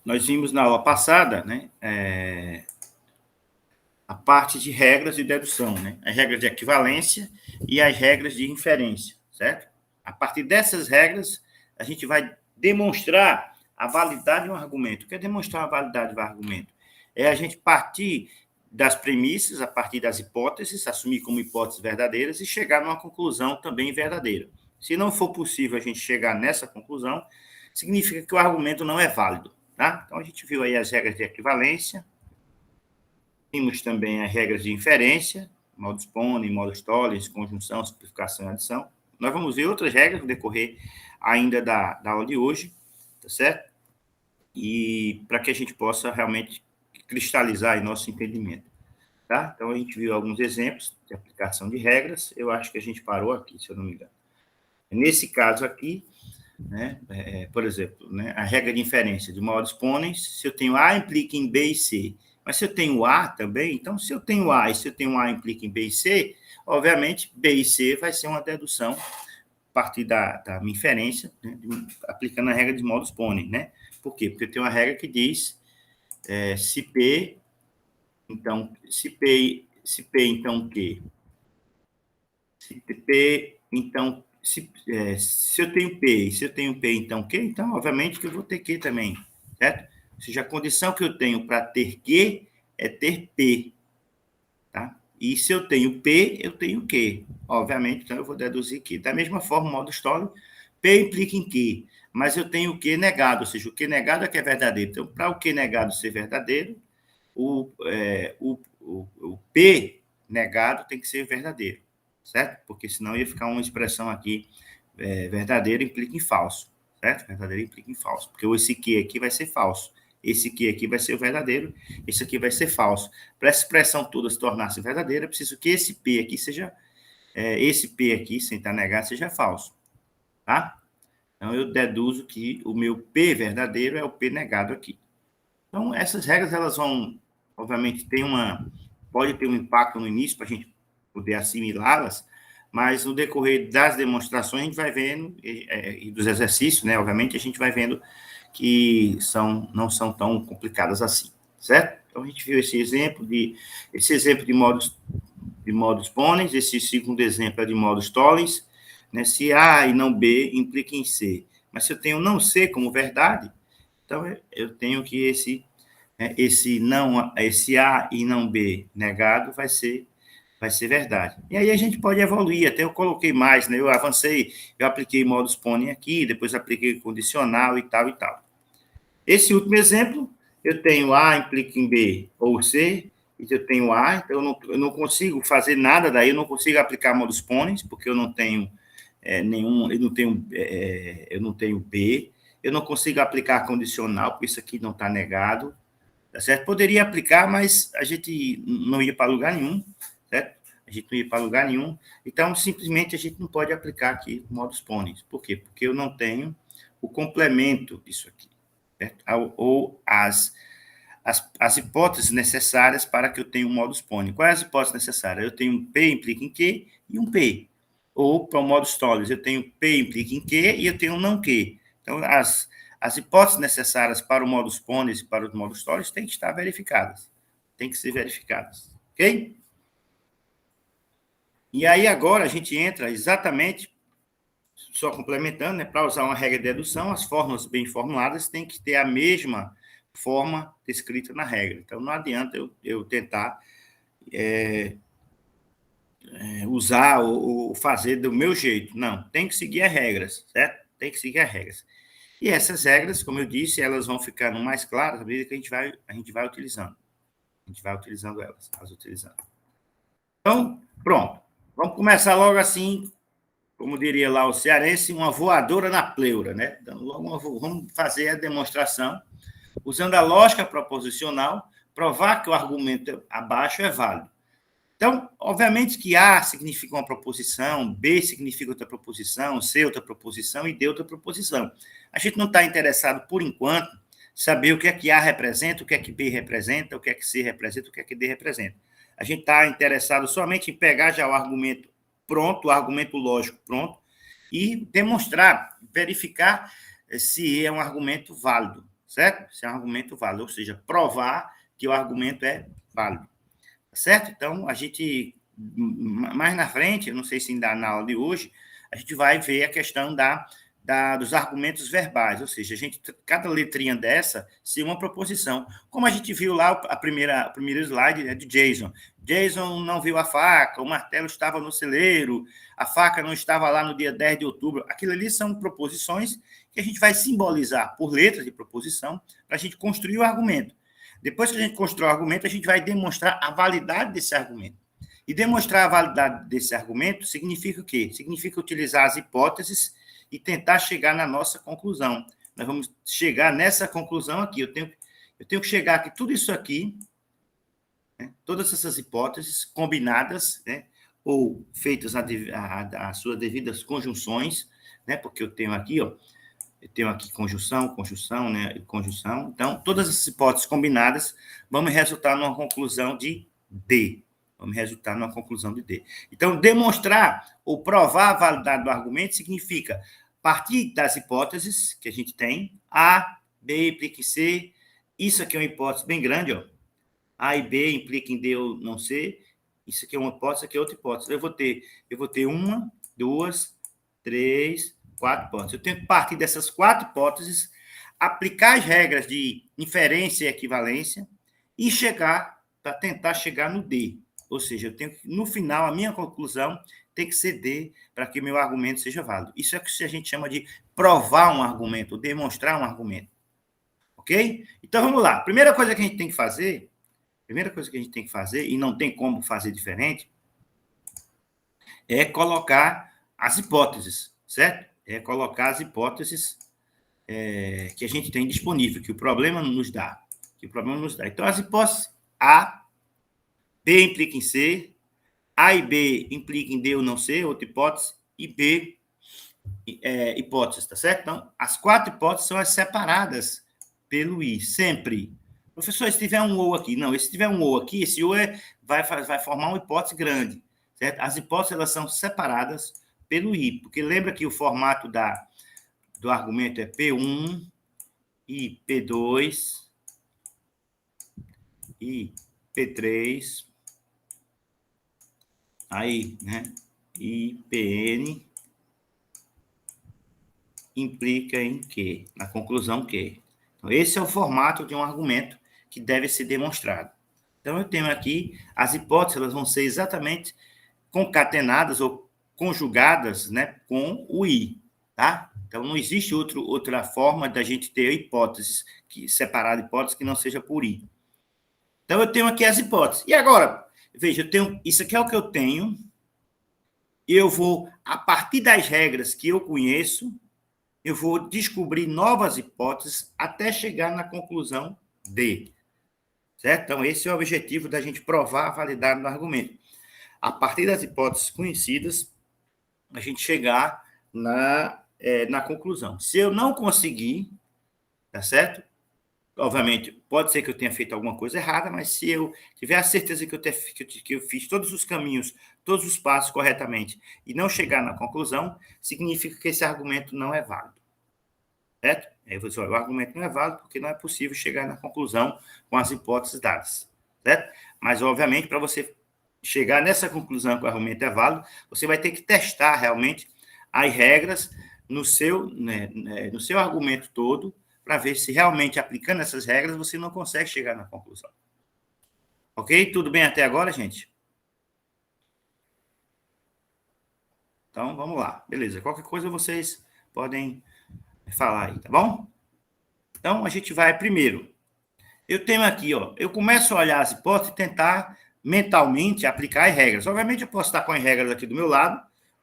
nós vimos na aula passada, né, a parte de regras de dedução, né, as regras de equivalência e as regras de inferência, certo? A partir dessas regras, a gente vai demonstrar a validade de um argumento. O que é demonstrar a validade de um argumento? É a gente partir das premissas, a partir das hipóteses, assumir como hipóteses verdadeiras e chegar numa conclusão também verdadeira. Se não for possível a gente chegar nessa conclusão, significa que o argumento não é válido, tá? Então, a gente viu aí as regras de equivalência, vimos também as regras de inferência, modus ponens, modus tollens, conjunção, simplificação e adição. Nós vamos ver outras regras no decorrer ainda da aula de hoje, tá certo? E para que a gente possa realmente cristalizar em nosso entendimento, tá? Então, a gente viu alguns exemplos de aplicação de regras, eu acho que a gente parou aqui, se eu não me engano. Nesse caso aqui, né, por exemplo, né, a regra de inferência de modus ponens, se eu tenho A, implica em B e C. Mas se eu tenho A também, então, se eu tenho A e se eu tenho A implica em B e C, obviamente, B e C vai ser uma dedução a partir da minha inferência, né, aplicando a regra de modus ponens, né? Por quê? Porque eu tenho uma regra que diz se P, então, se P, então, o quê? Se P, então, se eu tenho P, se eu tenho P, então, Q, então, obviamente, que eu vou ter Q também, certo? Ou seja, a condição que eu tenho para ter Q é ter P, tá? E se eu tenho P, eu tenho Q. Obviamente, então, eu vou deduzir Q. Da mesma forma, o modus tollens, P implica em Q, mas eu tenho o Q negado, ou seja, o Q negado é que é verdadeiro. Então, para o Q negado ser verdadeiro, o P negado tem que ser verdadeiro, certo? Porque senão ia ficar uma expressão aqui, verdadeiro implica em falso, certo? Verdadeiro implica em falso, porque esse Q aqui vai ser falso, esse Q aqui vai ser o verdadeiro, esse aqui vai ser falso. Para essa expressão toda se tornar-se verdadeira, é preciso que esse P aqui seja, esse P aqui, sem estar negado, seja falso, tá? Então, eu deduzo que o meu P verdadeiro é o P negado aqui. Então, essas regras, elas vão, obviamente, pode ter um impacto no início para a gente poder assimilá-las, mas no decorrer das demonstrações a gente vai vendo, e dos exercícios, né, obviamente, a gente vai vendo que não são tão complicadas assim, certo? Então, a gente viu esse exemplo de modus ponens, esse segundo exemplo é de modus tollens, né, se A e não B implica em C, mas se eu tenho não C como verdade, então eu tenho que esse A e não B negado vai ser verdade. E aí a gente pode evoluir, até eu coloquei mais, né? Eu avancei, eu apliquei modus ponens aqui, depois apliquei condicional e tal e tal. Esse último exemplo, eu tenho A implica em B ou C, e eu tenho A, então eu não consigo fazer nada daí, eu não consigo aplicar modus ponens, porque eu não tenho eu não tenho B, eu não consigo aplicar condicional, porque isso aqui não está negado, tá certo? Poderia aplicar, mas a gente não ia para lugar nenhum, certo? A gente não ia para lugar nenhum. Então, simplesmente, a gente não pode aplicar aqui modus ponens. Por quê? Porque eu não tenho o complemento disso aqui, certo? Ou as hipóteses necessárias para que eu tenha um modus ponens. Quais as hipóteses necessárias? Eu tenho um P implica em Q e um P. Ou, para o modus tollens, eu tenho P implica em Q e eu tenho um não Q. Então, as hipóteses necessárias para o modus ponens e para os modus tollens têm que estar verificadas. Têm que ser verificadas. Ok? E aí, agora, a gente entra exatamente, só complementando, né, para usar uma regra de dedução, as fórmulas bem formuladas têm que ter a mesma forma descrita na regra. Então, não adianta eu tentar usar ou fazer do meu jeito. Não, tem que seguir as regras, certo? Tem que seguir as regras. E essas regras, como eu disse, elas vão ficando mais claras à medida que a gente vai utilizando. A gente vai utilizando elas, utilizando. Então, pronto. Vamos começar logo assim, como diria lá o cearense, uma voadora na pleura, né? Então, vamos fazer a demonstração usando a lógica proposicional, provar que o argumento abaixo é válido. Então, obviamente que A significa uma proposição, B significa outra proposição, C outra proposição e D outra proposição. A gente não está interessado, por enquanto, saber o que é que A representa, o que é que B representa, o que é que C representa, o que é que D representa. A gente está interessado somente em pegar já o argumento pronto, o argumento lógico pronto, e demonstrar, verificar se é um argumento válido, certo? Esse é um argumento válido, ou seja, provar que o argumento é válido, certo? Então, a gente, mais na frente, eu não sei se ainda na aula de hoje, a gente vai ver a questão dos argumentos verbais, ou seja, cada letrinha dessa ser uma proposição, como a gente viu lá o primeiro slide, né, de Jason. Jason não viu a faca, o martelo estava no celeiro, a faca não estava lá no dia 10 de outubro. Aquilo ali são proposições que a gente vai simbolizar por letras de proposição para a gente construir o argumento. Depois que a gente constrói o argumento, a gente vai demonstrar a validade desse argumento. E demonstrar a validade desse argumento significa o quê? Significa utilizar as hipóteses e tentar chegar na nossa conclusão. Nós vamos chegar nessa conclusão aqui. Eu tenho que chegar aqui, tudo isso aqui, né, todas essas hipóteses combinadas, né, ou feitas as suas devidas conjunções, né, porque eu tenho aqui conjunção, né, conjunção. Então, todas essas hipóteses combinadas vão resultar numa conclusão de D. Então, demonstrar ou provar a validade do argumento significa partir das hipóteses que a gente tem, A, B implica em C, isso aqui é uma hipótese bem grande, ó. A e B implica em D ou não C, isso aqui é uma hipótese, isso aqui é outra hipótese. Eu vou ter 1, 2, 3, 4 hipóteses. Eu tenho que partir dessas 4 hipóteses, aplicar as regras de inferência e equivalência e para tentar chegar no D. Ou seja, eu tenho que, no final, a minha conclusão tem que ser D para que meu argumento seja válido. Isso é o que a gente chama de provar um argumento, demonstrar um argumento. Ok? Então, vamos lá. Primeira coisa que a gente tem que fazer, e não tem como fazer diferente, é colocar as hipóteses, certo? É colocar as hipóteses que a gente tem disponível, que o problema nos dá. Então, as hipóteses A, B implica em C, A e B implica em D ou não C, outra hipótese, e B, hipóteses, tá certo? Então, as 4 hipóteses são as separadas pelo I, sempre. Professor, se tiver um ou aqui, não, se tiver um ou aqui, esse ou vai formar uma hipótese grande, certo? As hipóteses, elas são separadas pelo I, porque lembra que o formato do argumento é P1, e P2, e P3, aí, né, e PN implica em quê? Na conclusão Q. Então, esse é o formato de um argumento que deve ser demonstrado. Então, eu tenho aqui as hipóteses, elas vão ser exatamente concatenadas ou conjugadas, né, com o I, tá? Então, não existe outra forma da gente ter hipóteses, separar hipóteses que não seja por I. Então, eu tenho aqui as hipóteses. E agora, veja, isso aqui é o que eu tenho. Eu vou, a partir das regras que eu conheço, eu vou descobrir novas hipóteses até chegar na conclusão D. Certo? Então, esse é o objetivo da gente provar a validade do argumento. A partir das hipóteses conhecidas, a gente chegar na conclusão. Se eu não conseguir, tá certo? Obviamente, pode ser que eu tenha feito alguma coisa errada, mas se eu tiver a certeza que eu fiz todos os caminhos, todos os passos corretamente e não chegar na conclusão, significa que esse argumento não é válido. Certo? Aí você olha, o argumento não é válido porque não é possível chegar na conclusão com as hipóteses dadas. Certo? Mas, obviamente, para você chegar nessa conclusão que o argumento é válido, você vai ter que testar realmente as regras no seu argumento todo, para ver se realmente aplicando essas regras você não consegue chegar na conclusão. Ok? Tudo bem até agora, gente? Então, vamos lá. Beleza. Qualquer coisa vocês podem falar aí, tá bom? Então, a gente vai primeiro. Eu tenho aqui, ó, eu começo a olhar as hipóteses e tentar mentalmente aplicar as regras. Obviamente, eu posso estar com as regras aqui do meu lado,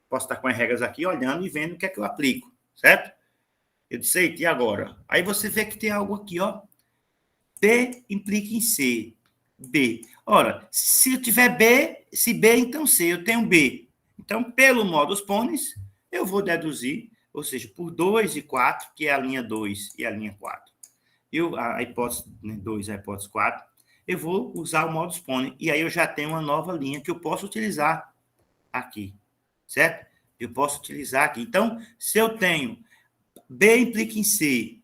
posso estar com as regras aqui olhando e vendo o que é que eu aplico, certo? Eu disse, eita, e agora? Aí você vê que tem algo aqui, ó. B implica em C. B. Ora, se eu tiver B, se B, então C. Eu tenho B. Então, pelo modus ponens, eu vou deduzir, ou seja, por 2 e 4, que é a linha 2 e a linha 4. A hipótese 2 e a hipótese 4, eu vou usar o modus ponens. E aí eu já tenho uma nova linha que eu posso utilizar aqui. Certo? Eu posso utilizar aqui. Então, se eu tenho B implica em C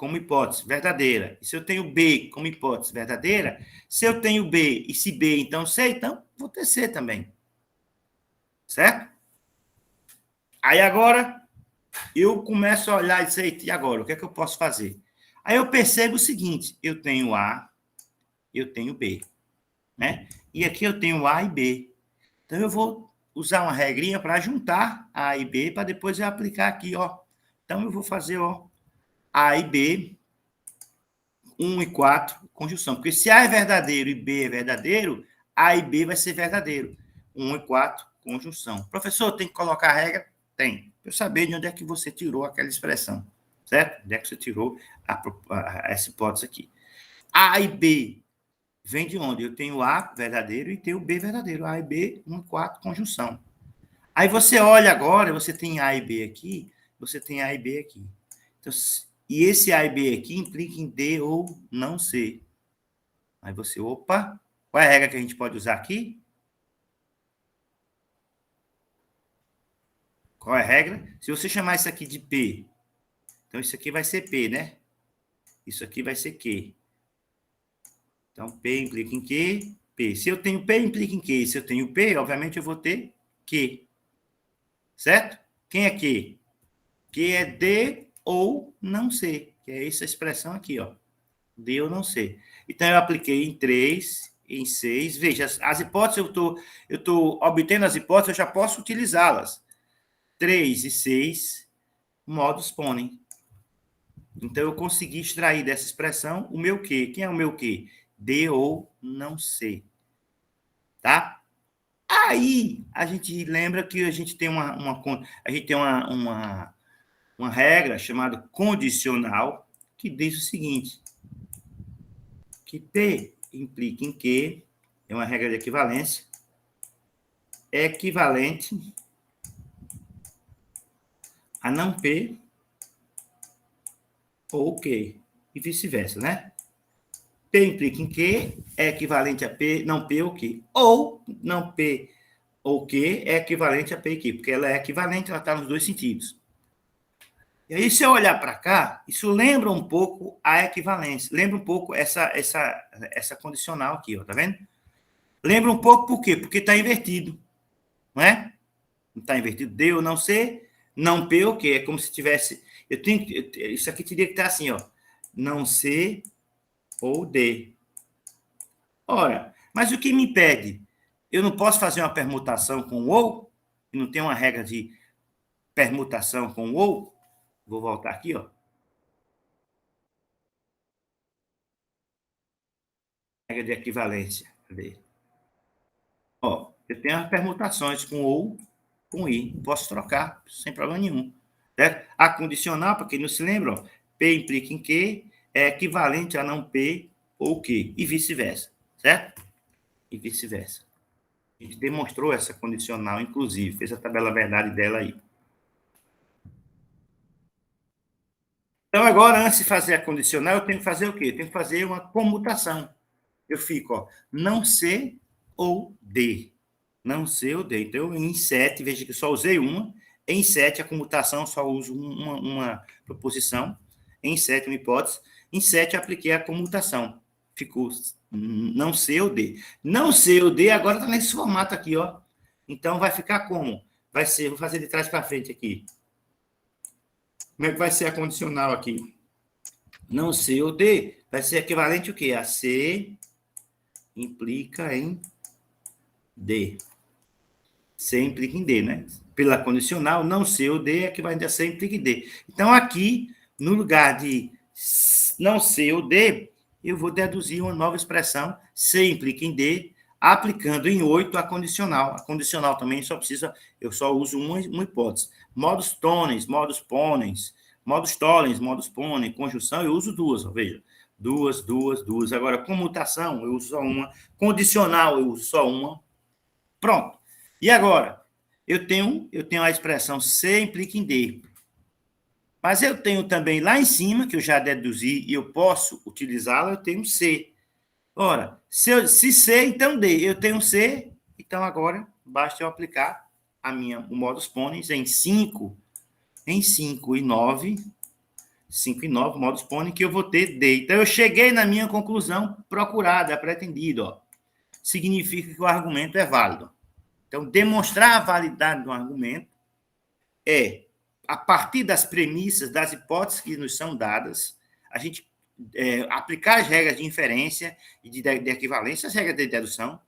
como hipótese verdadeira, e se eu tenho B como hipótese verdadeira, se eu tenho B e se B, então C, então vou ter C também. Certo? Aí agora eu começo a olhar e dizer, e agora, o que é que eu posso fazer? Aí eu percebo o seguinte, eu tenho A, eu tenho B, né? E aqui eu tenho A e B. Então eu vou usar uma regrinha para juntar A e B, para depois eu aplicar aqui, ó. Então eu vou fazer, ó, A e B, 1 e 4, conjunção. Porque se A é verdadeiro e B é verdadeiro, A e B vai ser verdadeiro. 1 e 4, conjunção. Professor, tem que colocar a regra? Tem. Para eu saber de onde é que você tirou aquela expressão. Certo? Onde é que você tirou essa hipótese aqui. A e B vem de onde? Eu tenho A verdadeiro e tenho B verdadeiro. A e B, 1 e 4, conjunção. Aí você olha agora, você tem A e B aqui, você tem A e B aqui. Então, e esse A e B aqui implica em D ou não C. Aí você, opa, qual é a regra que a gente pode usar aqui? Qual é a regra? Se você chamar isso aqui de P, então isso aqui vai ser P, né? Isso aqui vai ser Q. Então, P implica em Q, P. Se eu tenho P, implica em Q. Se eu tenho P, obviamente eu vou ter Q. Certo? Quem é Q? Q é D ou não C, que é essa expressão aqui, ó. D ou não C. Então, eu apliquei em 3, em 6. Veja, as hipóteses, eu estou obtendo as hipóteses, eu já posso utilizá-las. 3 e 6, modus ponens. Então, eu consegui extrair dessa expressão o meu Q. Quem é o meu Q? D ou não C. Tá? Aí, a gente lembra que a gente tem uma regra chamada condicional, que diz o seguinte, que P implica em Q, é uma regra de equivalência, é equivalente a não P ou Q, e vice-versa, né? P implica em Q, é equivalente a P, não P ou Q, ou não P ou Q é equivalente a P e Q, porque ela é equivalente, ela está nos dois sentidos. E aí, se eu olhar para cá, isso lembra um pouco a equivalência, lembra um pouco essa condicional aqui, ó, tá vendo? Lembra um pouco por quê? Porque está invertido, não é? Não está invertido, D ou não C, não P ou Q, é como se tivesse, isso aqui teria que estar assim, ó, não C ou D. Ora, mas o que me impede? Eu não posso fazer uma permutação com ou? Não tem uma regra de permutação com ou? Vou voltar aqui, ó. Regra de equivalência. Cadê? Ó, eu tenho as permutações com ou, com i. Posso trocar, sem problema nenhum. Certo? A condicional, para quem não se lembra, ó, P implica em Q, é equivalente a não P ou Q, e vice-versa. Certo? E vice-versa. A gente demonstrou essa condicional, inclusive, fez a tabela verdade dela aí. Então, agora, antes de fazer a condicional, eu tenho que fazer o quê? Eu tenho que fazer uma comutação. Eu fico, ó, não C ou D. Não C ou D. Então, em 7, veja que eu só usei uma. Em 7, a comutação, eu só uso uma proposição. Em 7, uma hipótese. Em 7, eu apliquei a comutação. Ficou não C ou D. Não C ou D agora está nesse formato aqui, ó. Então, vai ficar como? Vai ser, vou fazer de trás para frente aqui. Como é que vai ser a condicional aqui? Não C ou D vai ser equivalente o quê? A C implica em D. C implica em D, né? Pela condicional, não C ou D é equivalente a C implica em D. Então, aqui, no lugar de não C ou D, eu vou deduzir uma nova expressão, C implica em D, aplicando em 8 a condicional. A condicional também só precisa, eu só uso uma hipótese. Modus tollens, modus ponens, modus tollens, modus ponens, conjunção, eu uso duas, ó, veja. Duas. Agora, comutação, eu uso só uma. Condicional, eu uso só uma. Pronto. E agora? Eu tenho a expressão C implica em D. Mas eu tenho também lá em cima, que eu já deduzi e eu posso utilizá-la, eu tenho C. Ora, se C, então D. Eu tenho C, então agora basta eu aplicar o modus ponens em 5 e 9. 5 e 9, modus ponens, que eu vou ter D. Então, eu cheguei na minha conclusão procurada, pretendida. Ó. Significa que o argumento é válido. Então, demonstrar a validade do argumento é, a partir das premissas, das hipóteses que nos são dadas, a gente aplicar as regras de inferência e de equivalência, as regras de dedução,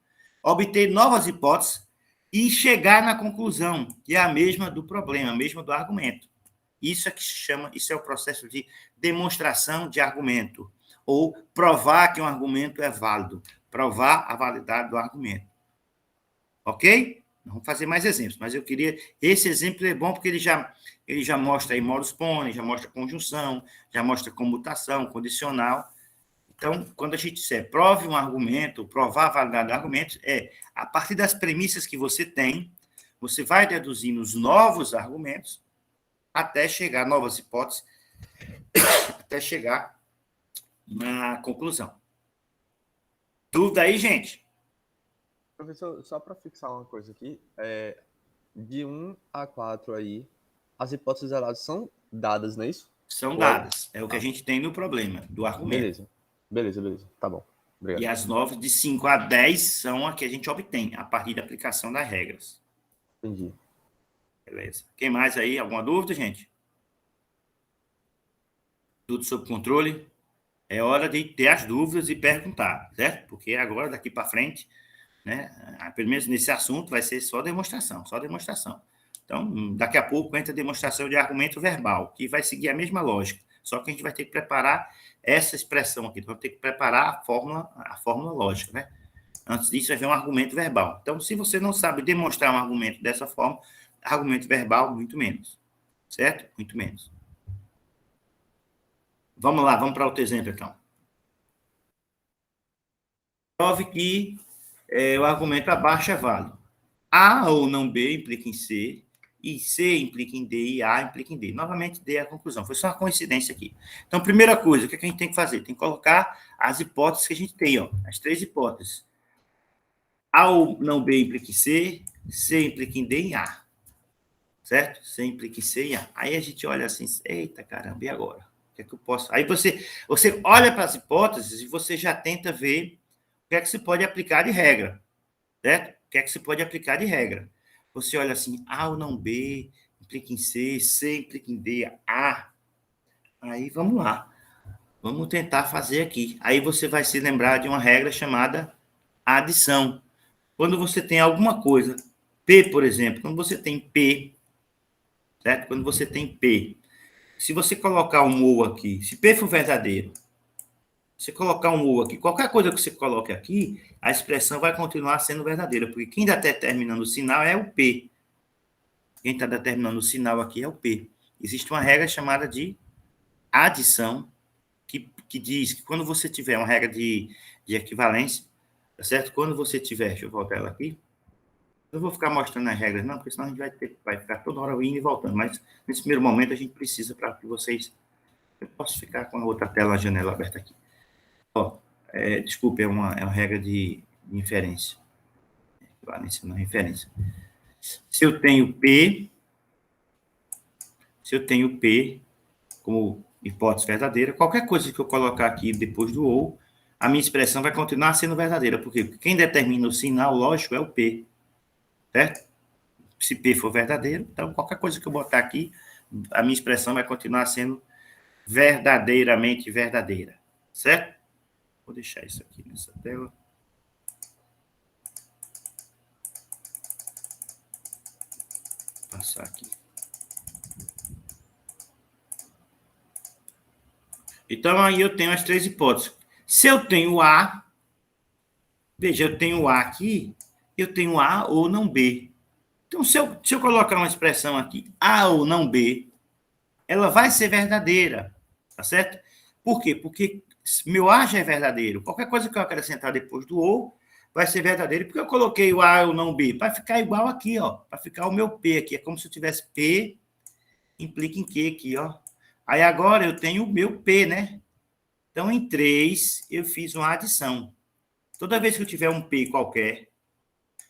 obter novas hipóteses e chegar na conclusão, que é a mesma do problema, a mesma do argumento. Isso é que se chama, isso é o processo de demonstração de argumento, ou provar que um argumento é válido, provar a validade do argumento. Ok? Vamos fazer mais exemplos, mas eu queria... Esse exemplo é bom porque ele já mostra aí modus ponens, já mostra conjunção, já mostra comutação, condicional. Então, quando a gente disser prove um argumento, provar a validade do argumento, a partir das premissas que você tem, você vai deduzindo os novos argumentos até chegar a novas hipóteses, até chegar na conclusão. Dúvida aí, gente? Professor, só para fixar uma coisa aqui, de 1 a 4 aí, as hipóteses elas são dadas, não é isso? São dadas. É o que a gente tem no problema do argumento. Beleza. Tá bom. Obrigado. E as novas de 5 a 10 são a que a gente obtém, a partir da aplicação das regras. Entendi. Beleza. Quem mais aí? Alguma dúvida, gente? Tudo sob controle? É hora de ter as dúvidas e perguntar, certo? Porque agora, daqui para frente, né, pelo menos nesse assunto, vai ser só demonstração. Então, daqui a pouco entra a demonstração de argumento verbal, que vai seguir a mesma lógica, só que a gente vai ter que preparar essa expressão aqui, vamos ter que preparar a fórmula lógica, né? Antes disso, vai ver um argumento verbal. Então, se você não sabe demonstrar um argumento dessa forma, argumento verbal, muito menos, certo? Muito menos. Vamos lá, vamos para outro exemplo, então. Prove que o argumento abaixo é válido. A ou não B implica em C, e C implica em D, e A implica em D. Novamente, D é a conclusão. Foi só uma coincidência aqui. Então, primeira coisa, o que a gente tem que fazer? Tem que colocar as hipóteses que a gente tem, ó, as 3 hipóteses. A ou não B implica em C, C implica em D e A. Certo? C implica em C e A. Aí a gente olha assim, eita caramba, e agora? O que é que eu posso... Aí você olha para as hipóteses e você já tenta ver o que é que se pode aplicar de regra, certo? O que é que se pode aplicar de regra? Você olha assim, A ou não B, implica em C, C implica em D, A. Aí, vamos lá. Vamos tentar fazer aqui. Aí você vai se lembrar de uma regra chamada adição. Quando você tem alguma coisa, P, por exemplo, quando você tem P, certo? Quando você tem P, se você colocar um ou aqui, se P for verdadeiro, você colocar um ou aqui, qualquer coisa que você coloque aqui, a expressão vai continuar sendo verdadeira, porque quem está determinando o sinal é o P. Quem está determinando o sinal aqui é o P. Existe uma regra chamada de adição, que diz que quando você tiver uma regra de equivalência, tá certo? Quando você tiver, deixa eu voltar ela aqui, eu vou ficar mostrando as regras, não, porque senão a gente vai ficar toda hora indo e voltando, mas nesse primeiro momento a gente precisa para que vocês... Eu posso ficar com a outra tela, a janela aberta aqui. Ó, desculpe, é uma regra de inferência. Equivalência não é inferência. Se eu tenho P como hipótese verdadeira, qualquer coisa que eu colocar aqui depois do ou, a minha expressão vai continuar sendo verdadeira, porque quem determina o sinal lógico é o P, certo? Se P for verdadeiro, então qualquer coisa que eu botar aqui, a minha expressão vai continuar sendo verdadeiramente verdadeira, certo? Vou deixar isso aqui nessa tela. Vou passar aqui. Então, aí eu tenho as 3 hipóteses. Se eu tenho A, veja, eu tenho A aqui, eu tenho A ou não B. Então, se eu colocar uma expressão aqui, A ou não B, ela vai ser verdadeira, tá certo? Por quê? Porque meu A já é verdadeiro. Qualquer coisa que eu acrescentar depois do ou, vai ser verdadeiro, porque eu coloquei o A ou não B, para ficar igual aqui, ó, para ficar o meu P aqui. É como se eu tivesse P, implica em Q aqui, ó. Aí agora eu tenho o meu P, né? Então, em 3, eu fiz uma adição. Toda vez que eu tiver um P qualquer,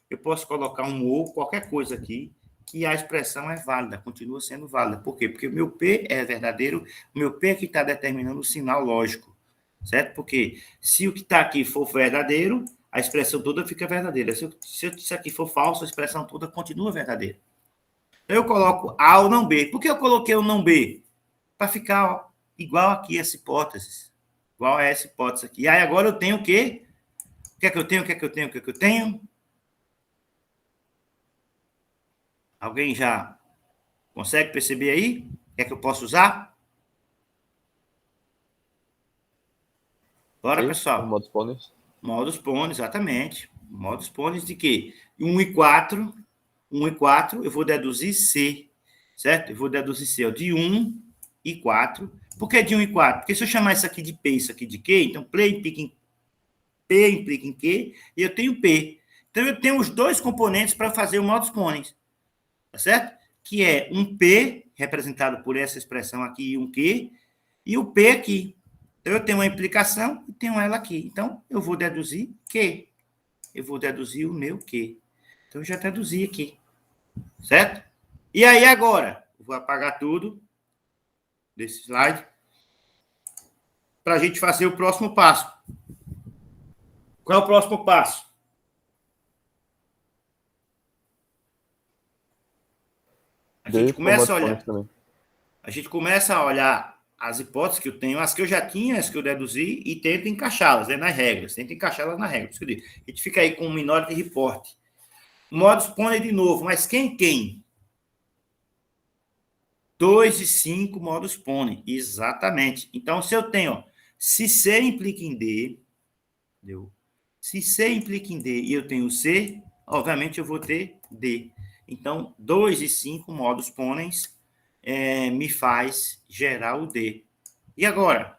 eu posso colocar um ou, qualquer coisa aqui, que a expressão é válida, continua sendo válida. Por quê? Porque o meu P é verdadeiro, o meu P é que está determinando o sinal lógico, certo? Porque se o que está aqui for verdadeiro, a expressão toda fica verdadeira. Se isso aqui for falso, a expressão toda continua verdadeira. Então, eu coloco A ou não B. Por que eu coloquei o não B? Para ficar igual aqui essa hipótese. Igual a essa hipótese aqui. E aí agora eu tenho o quê? O que é que eu tenho? O que é que eu tenho? O que é que eu tenho? Alguém já consegue perceber aí? O que é que eu posso usar? Bora, Aí, os pessoal. modos pôneis. Modus ponens, exatamente. Modus ponens de quê? 1 e 4. 1 e 4, eu vou deduzir C, certo? Eu vou deduzir C, ó, de 1 e 4. Por que de 1 e 4? Porque se eu chamar isso aqui de P, isso aqui de Q, então P implica em Q, e eu tenho P. Então, eu tenho os dois componentes para fazer o modus ponens, tá certo? Que é um P, representado por essa expressão aqui, e um Q, e o P aqui. Então, eu tenho uma implicação e tenho ela aqui. Então, eu vou deduzir Q. Eu vou deduzir o meu Q. Então, eu já deduzi aqui, certo? E aí, agora, eu vou apagar tudo desse slide para a gente fazer o próximo passo. Qual é o próximo passo? A gente D for começa modos a pôneis olhar. também. A gente começa a olhar as hipóteses que eu tenho, as que eu já tinha, as que eu deduzi, e tenta encaixá-las, né, nas regras. Tenta encaixá-las nas regras. A gente fica aí com o Minority Report. Modus ponens de novo, mas quem? 2 e 5 modus ponens. Exatamente. Então, se eu tenho, se C implica em D, entendeu? Se C implica em D e eu tenho C, obviamente eu vou ter D. Então, 2 e 5 modus ponens me faz gerar o D. E agora?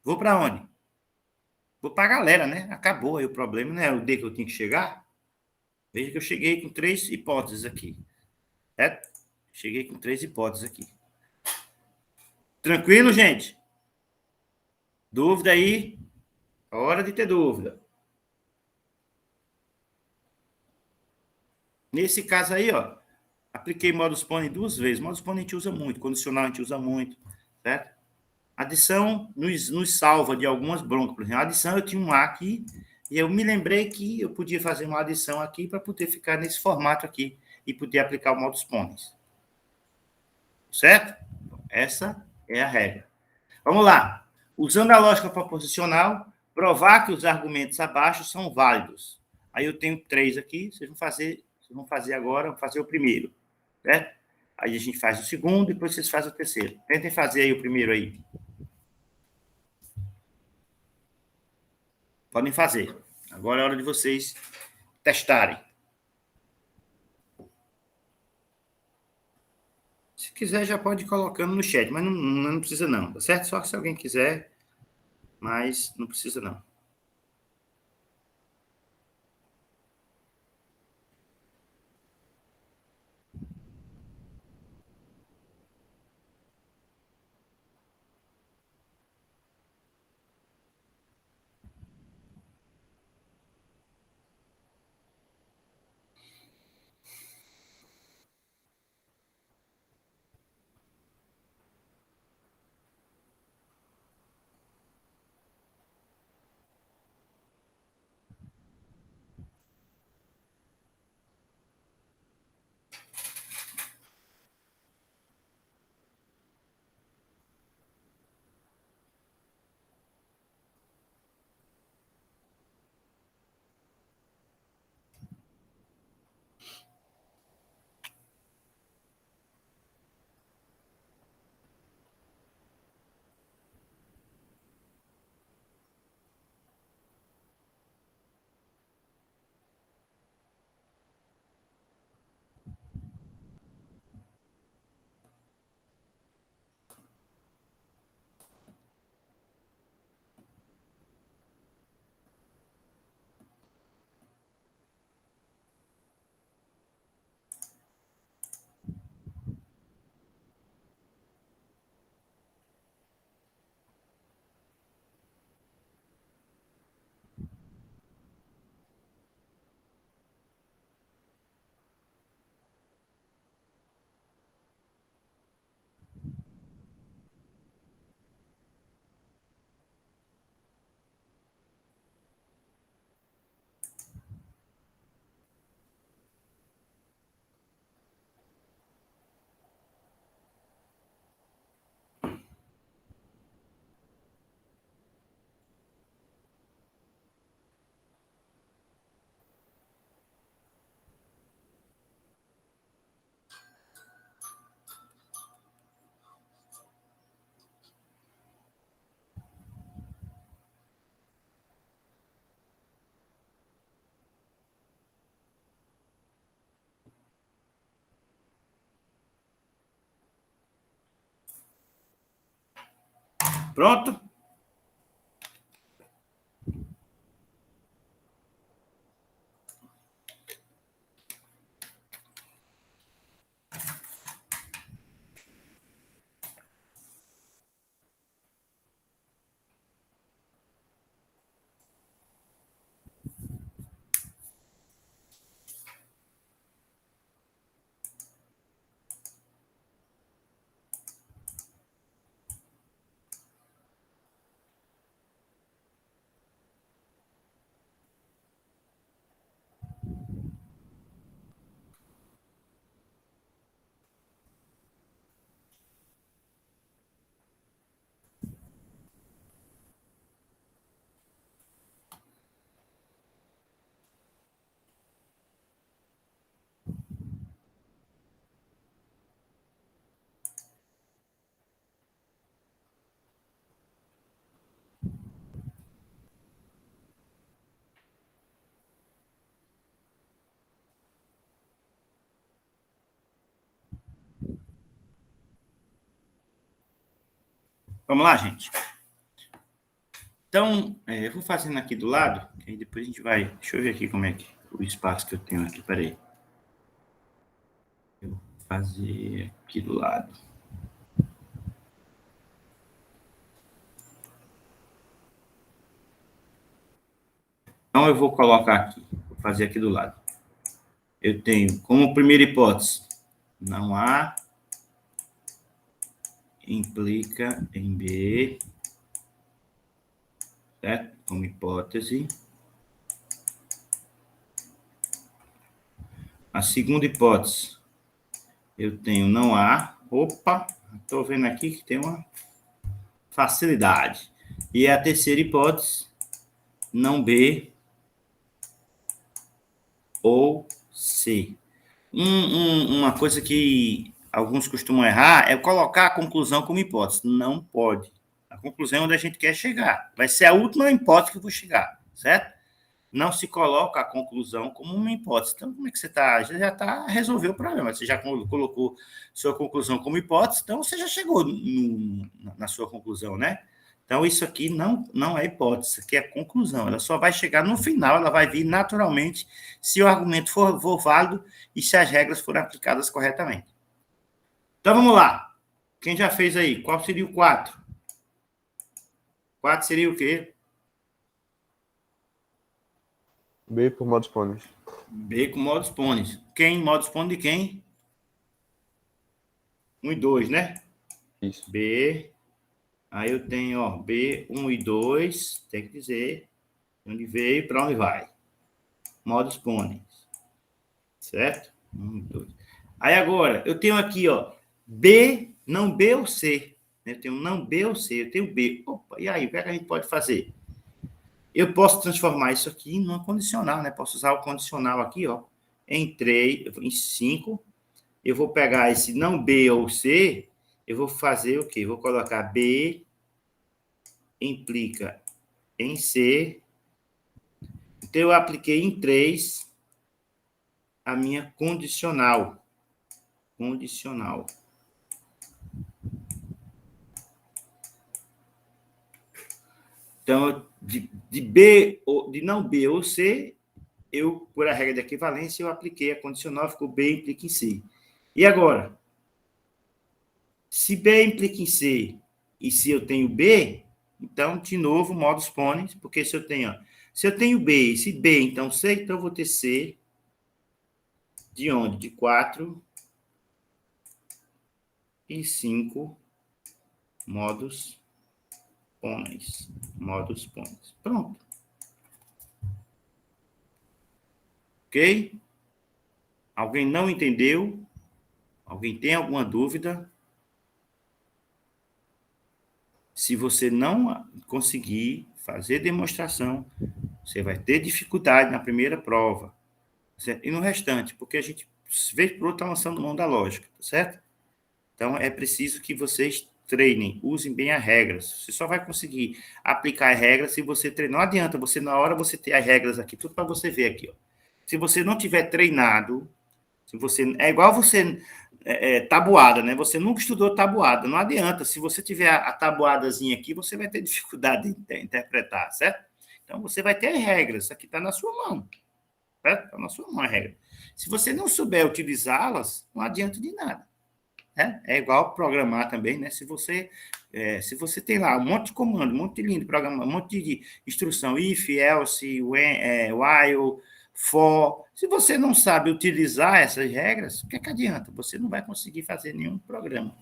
Vou para onde? Vou para a galera, né? Acabou aí o problema, não é o D que eu tinha que chegar? Veja que eu cheguei com 3 hipóteses aqui, certo? Cheguei com 3 hipóteses aqui. Tranquilo, gente? Dúvida aí? Hora de ter dúvida. Nesse caso aí, ó, apliquei modus ponens 2 vezes. Modus ponens a gente usa muito, condicional a gente usa muito, certo? Adição nos salva de algumas broncas. Por exemplo, a adição eu tinha um A aqui, e eu me lembrei que eu podia fazer uma adição aqui para poder ficar nesse formato aqui e poder aplicar o modus ponens. Certo? Essa é a regra. Vamos lá. Usando a lógica proposicional, provar que os argumentos abaixo são válidos. Aí eu tenho 3 aqui, vocês vão fazer agora, vão fazer o primeiro, certo? Aí a gente faz o segundo, depois vocês fazem o terceiro. Tentem fazer aí o primeiro aí. Podem fazer. Agora é hora de vocês testarem. Se quiser, já pode ir colocando no chat, mas não precisa não, tá certo? Só se alguém quiser, mas não precisa não. Pronto? Vamos lá, gente. Então, eu vou fazendo aqui do lado, que aí depois a gente vai... Deixa eu ver aqui como é que o espaço que eu tenho aqui, peraí. Eu vou fazer aqui do lado. Então, eu vou colocar aqui, vou fazer aqui do lado. Eu tenho como primeira hipótese, não A implica em B, certo? Como hipótese. A segunda hipótese, eu tenho não A. Opa, estou vendo aqui que tem uma facilidade. E a terceira hipótese, não B ou C. Uma coisa que alguns costumam errar é colocar a conclusão como hipótese. Não pode. A conclusão é onde a gente quer chegar. Vai ser a última hipótese que eu vou chegar, certo? Não se coloca a conclusão como uma hipótese. Então, como é que você está? Já está resolveu o problema. Você já colocou sua conclusão como hipótese, então você já chegou na sua conclusão, né? Então, isso aqui não é hipótese, isso aqui é conclusão. Ela só vai chegar no final, ela vai vir naturalmente se o argumento for válido e se as regras forem aplicadas corretamente. Então, vamos lá. Quem já fez aí? Qual seria o 4? 4 seria o quê? B por modus ponens. B com modus ponens. Quem? Modus ponens de quem? 1 e 2, né? Isso. B. Aí eu tenho, ó, B, 1 e 2. Tem que dizer onde veio e para onde vai. Modus ponens. Certo? 1 e 2. Aí agora, eu tenho aqui, ó, B, não B ou C. Eu tenho não B ou C, eu tenho B. Opa, e aí, o que é que a gente pode fazer? Eu posso transformar isso aqui numa condicional, né? Posso usar o condicional aqui, ó, em 3, em 5. Eu vou pegar esse não B ou C, eu vou fazer o quê? Vou colocar B implica em C. Então, eu apliquei em 3 a minha condicional. Condicional. Então, de não B ou C, eu, por a regra de equivalência, eu apliquei a condicional, ficou B implica em C. E agora? Se B implica em C e se eu tenho B, então, de novo, modus ponens, porque se eu tenho B e se B, então C, então eu vou ter C de onde? De 4 e 5 modus ponens. Modus ponens. Pronto. Ok? Alguém não entendeu? Alguém tem alguma dúvida? Se você não conseguir fazer demonstração, você vai ter dificuldade na primeira prova. Certo? E no restante, porque a gente, vez por outra, está lançando mão da lógica, tá certo? Então, é preciso que vocês treinem, usem bem as regras. Você só vai conseguir aplicar as regras se você treinar. Não adianta você, na hora, você ter as regras aqui, tudo para você ver aqui, ó. Se você não tiver treinado, se você é igual você tabuada, né? Você nunca estudou tabuada, não adianta. Se você tiver a tabuadazinha aqui, você vai ter dificuldade de interpretar, certo? Então, você vai ter regras, isso aqui está na sua mão, certo? Está na sua mão a regra. Se você não souber utilizá-las, não adianta de nada. Né? É igual programar também, né? Se você tem lá um monte de comando, um monte de linha de programa, um monte de instrução, if, else, when, while, for. Se você não sabe utilizar essas regras, o que é que adianta? Você não vai conseguir fazer nenhum programa.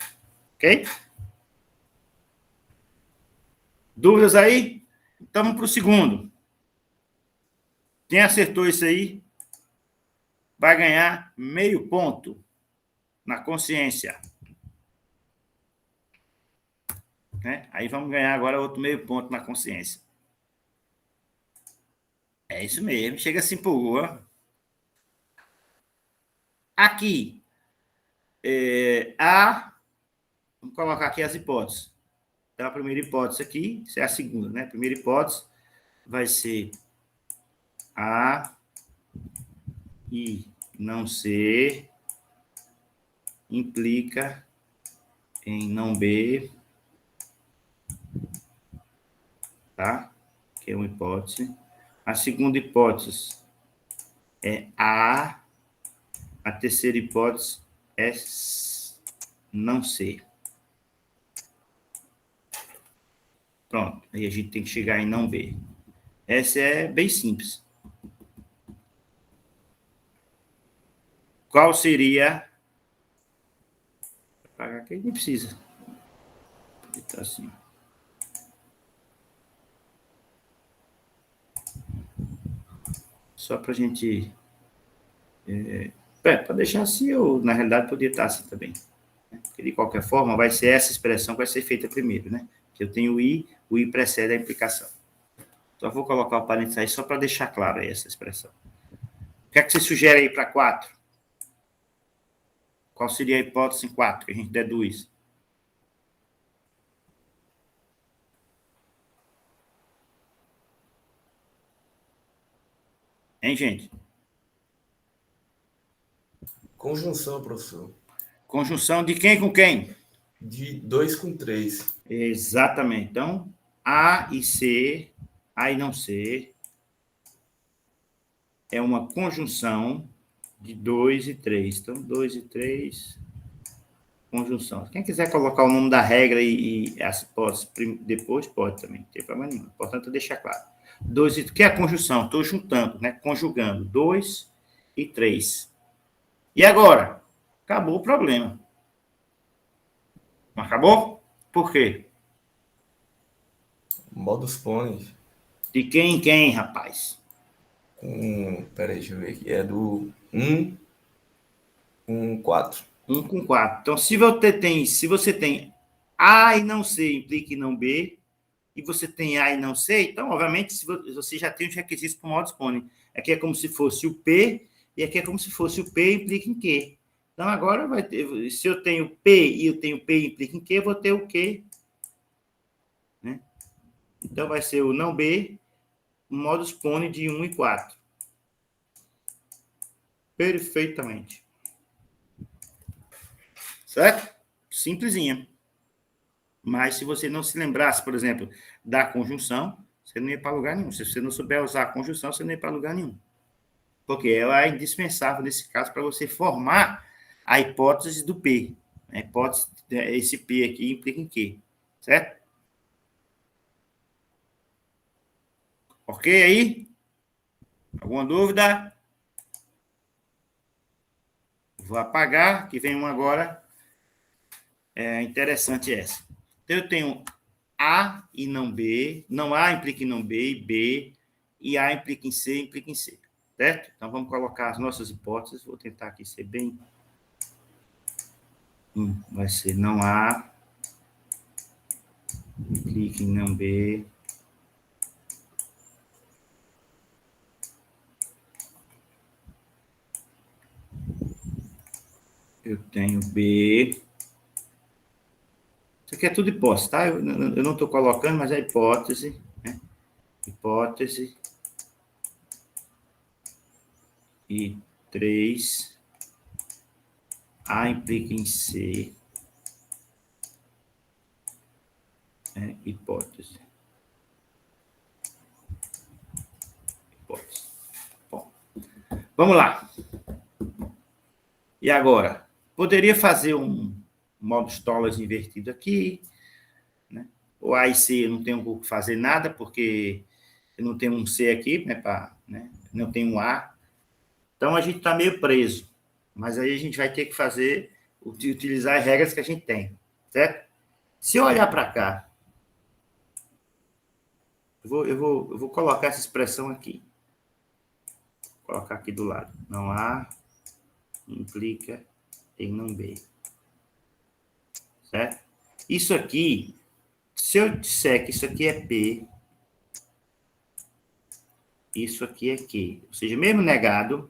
Ok? Dúvidas aí? Então, vamos para o segundo. Quem acertou isso aí vai ganhar meio ponto na consciência. Né? Aí vamos ganhar agora outro meio ponto na consciência. É isso mesmo, chega assim por rua. Aqui, vamos colocar aqui as hipóteses. Então, a primeira hipótese aqui, isso é a segunda, né? A primeira hipótese vai ser A e não C implica em não B, tá? Que é uma hipótese. A segunda hipótese é A terceira hipótese é não C. Pronto, aí a gente tem que chegar em não B. Essa é bem simples. Qual seria... Apagar aqui, nem precisa. Tá assim. Só para a gente... para deixar assim, ou na realidade poderia estar assim também. Porque, de qualquer forma, vai ser essa expressão que vai ser feita primeiro, né? Que eu tenho o I precede a implicação. Só vou colocar o parênteses aí só para deixar claro aí essa expressão. O que é que você sugere aí para 4? Qual seria a hipótese em 4 que a gente deduz? Hein, gente? Conjunção, professor. Conjunção de quem com quem? De 2 com 3. Exatamente. Então, A e C, A e não C, é uma conjunção de 2 e 3. Então, 2 e 3, conjunção. Quem quiser colocar o nome da regra e as hipóteses depois, pode também, não tem problema nenhum. Portanto, deixar claro. 2 e... que é a conjunção? Estou juntando, né? Conjugando 2 e 3. E agora? Acabou o problema. Não acabou? Por quê? Modus ponens. De quem em quem, rapaz? Peraí, deixa eu ver aqui. É do 1 com 4. 1 com 4. Então, se você tem A e não C implica em não B, e você tem A e não C, então, obviamente, se você já tem os requisitos para o modus ponens. Aqui é como se fosse o P, e aqui é como se fosse o P implica em Q. Então, agora, vai ter, se eu tenho P e eu tenho P implica em Q, eu vou ter o Q. Né? Então, vai ser o não B, modus ponens de 1 e 4. Perfeitamente. Certo? Simplesinha. Mas se você não se lembrasse, por exemplo, da conjunção, você não ia para lugar nenhum. Se você não souber usar a conjunção, você não ia para lugar nenhum. Porque ela é indispensável, nesse caso, para você formar a hipótese do P. A hipótese, esse P aqui implica em quê? Certo? Ok aí? Alguma dúvida? Vou apagar, que vem uma agora. É interessante essa. Então, eu tenho A e não B, não A implica em não B e B, e A implica em C, implica em C. Certo? Então, vamos colocar as nossas hipóteses. Vou tentar aqui ser bem... vai ser não A, implica em não B. Eu tenho B. Isso aqui é tudo hipótese, tá? Eu não estou colocando, mas é hipótese. Né? Hipótese. E 3 A implica em C. Hipótese. Bom, vamos lá. E agora? Poderia fazer um modo Stollers invertido aqui, né? O A e C eu não tenho por que fazer nada, porque eu não tenho um C aqui, né? Não tem um A. Então, a gente está meio preso. Mas aí a gente vai ter que utilizar as regras que a gente tem, certo? Se eu olhar para cá, eu vou colocar essa expressão aqui. Vou colocar aqui do lado. Não A implica em não B. Certo? Isso aqui, se eu disser que isso aqui é P, isso aqui é Q. Ou seja, mesmo negado,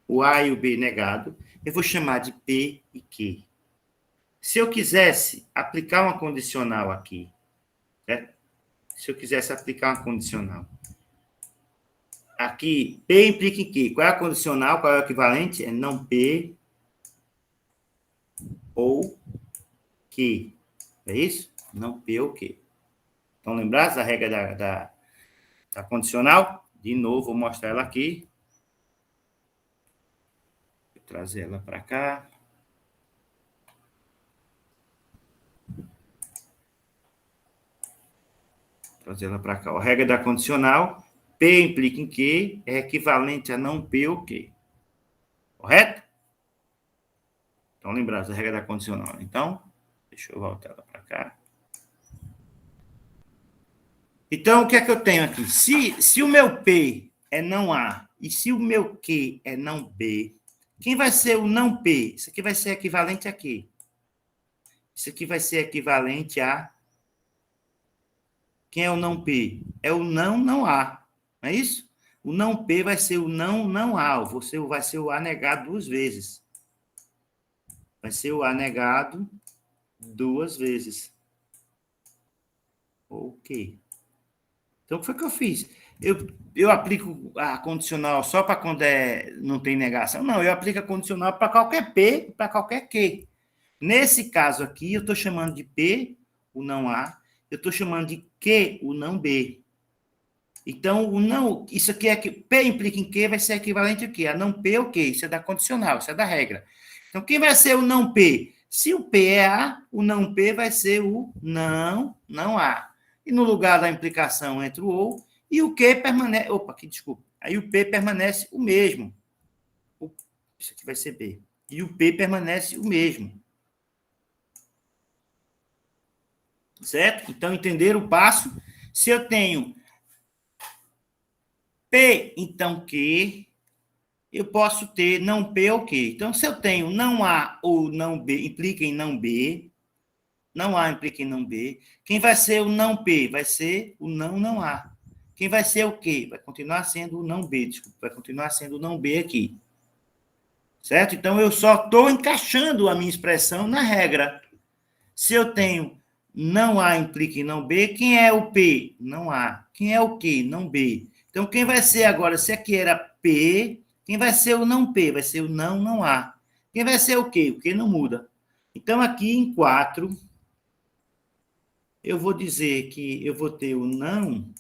o A e o B negado, eu vou chamar de P e Q. Se eu quisesse aplicar uma condicional aqui, certo? Se eu quisesse aplicar uma condicional, aqui, P implica em Q. Qual é a condicional? Qual é o equivalente? É não P ou Q. É isso? Não P ou Q. Então, lembrasse da regra da condicional? De novo, vou mostrar ela aqui. Vou trazer ela para cá. Trazer ela para cá. A regra da condicional, P implica em Q, é equivalente a não P ou Q. Correto? Então, lembrar da regra da condicional. Então, deixa eu voltar ela para cá. Então, o que é que eu tenho aqui? Se o meu P é não A e se o meu Q é não B, quem vai ser o não P? Isso aqui vai ser equivalente a quê? Isso aqui vai ser equivalente a... Quem é o não P? É o não A. Não é isso? O não P vai ser o não A. Você vai ser o A negado duas vezes. Vai ser o A negado duas vezes. Ok. Então, o que foi que eu fiz? Eu aplico a condicional só para quando não tem negação? Não, eu aplico a condicional para qualquer P, para qualquer Q. Nesse caso aqui, eu estou chamando de P, o não A, eu estou chamando de Q, o não B. Então, o não, isso aqui é que P implica em Q, vai ser equivalente a quê? A não P ou Q, isso é da condicional, isso é da regra. Então, quem vai ser o não P? Se o P é A, o não P vai ser o não A. E no lugar da implicação entre o ou, e o Q permanece... Opa, aqui, desculpa. Aí o P permanece o mesmo. Isso aqui vai ser B. E o P permanece o mesmo. Certo? Então, entenderam o passo? Se eu tenho P, então Q, eu posso ter não P ou Q. Então, se eu tenho não A ou não B, implica em não B, não A implica em não B, quem vai ser o não P? Vai ser o não A. Quem vai ser o Q? Vai continuar sendo o não B, desculpa, vai continuar sendo o não B aqui. Certo? Então, eu só estou encaixando a minha expressão na regra. Se eu tenho não A implica em não B, quem é o P? Não A. Quem é o Q? Não B. Então, quem vai ser agora? Se aqui era P, quem vai ser o não P? Vai ser o não A. Quem vai ser o Q? O Q não muda. Então, aqui em 4, eu vou dizer que eu vou ter o não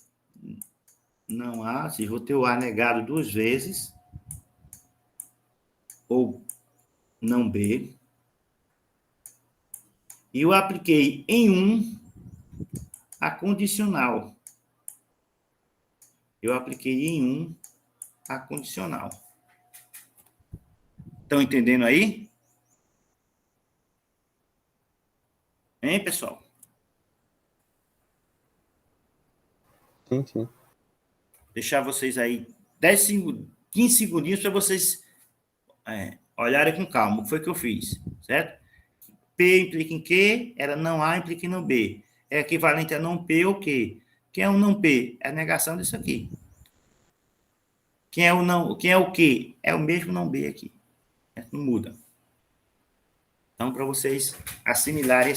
A, ou seja, vou ter o A negado duas vezes, ou não B, e eu apliquei em 1 a condicional. Eu apliquei em 1 a condicional. Estão entendendo aí? Hein, pessoal? Sim, sim. Deixar vocês aí 15 segundinhos para vocês olharem com calma. O que foi que eu fiz? Certo? P implica em Q, era não A implica em não B. É equivalente a não P ou Q. Quem é o não P? É a negação disso aqui. Quem é o Q? É o mesmo não B aqui. Não muda. Então, para vocês assimilarem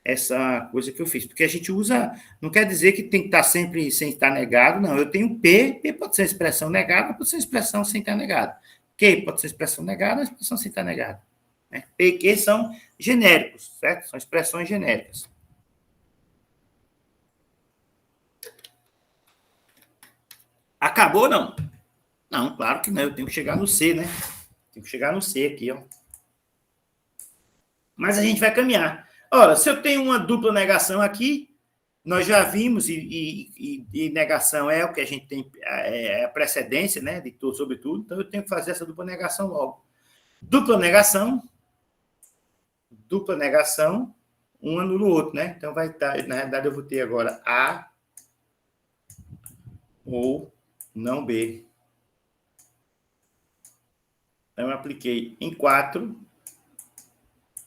essa coisa que eu fiz. Porque a gente usa... Não quer dizer que tem que estar sempre sem estar negado, não. Eu tenho P pode ser expressão negada, pode ser expressão sem estar negada. Q pode ser expressão negada, expressão sem estar negada. né? P e Q são genéricos, certo? São expressões genéricas. Acabou, não? Não, claro que não. Eu tenho que chegar no C, né? Tenho que chegar no C aqui, ó. Mas a gente vai caminhar. Ora, se eu tenho uma dupla negação aqui, nós já vimos, e negação é o que a gente tem, é a precedência, né, de tudo, sobre tudo, então eu tenho que fazer essa dupla negação logo. Dupla negação, um anula o outro, né? Então vai estar, na realidade, eu vou ter agora A ou não B. Então, eu apliquei em 4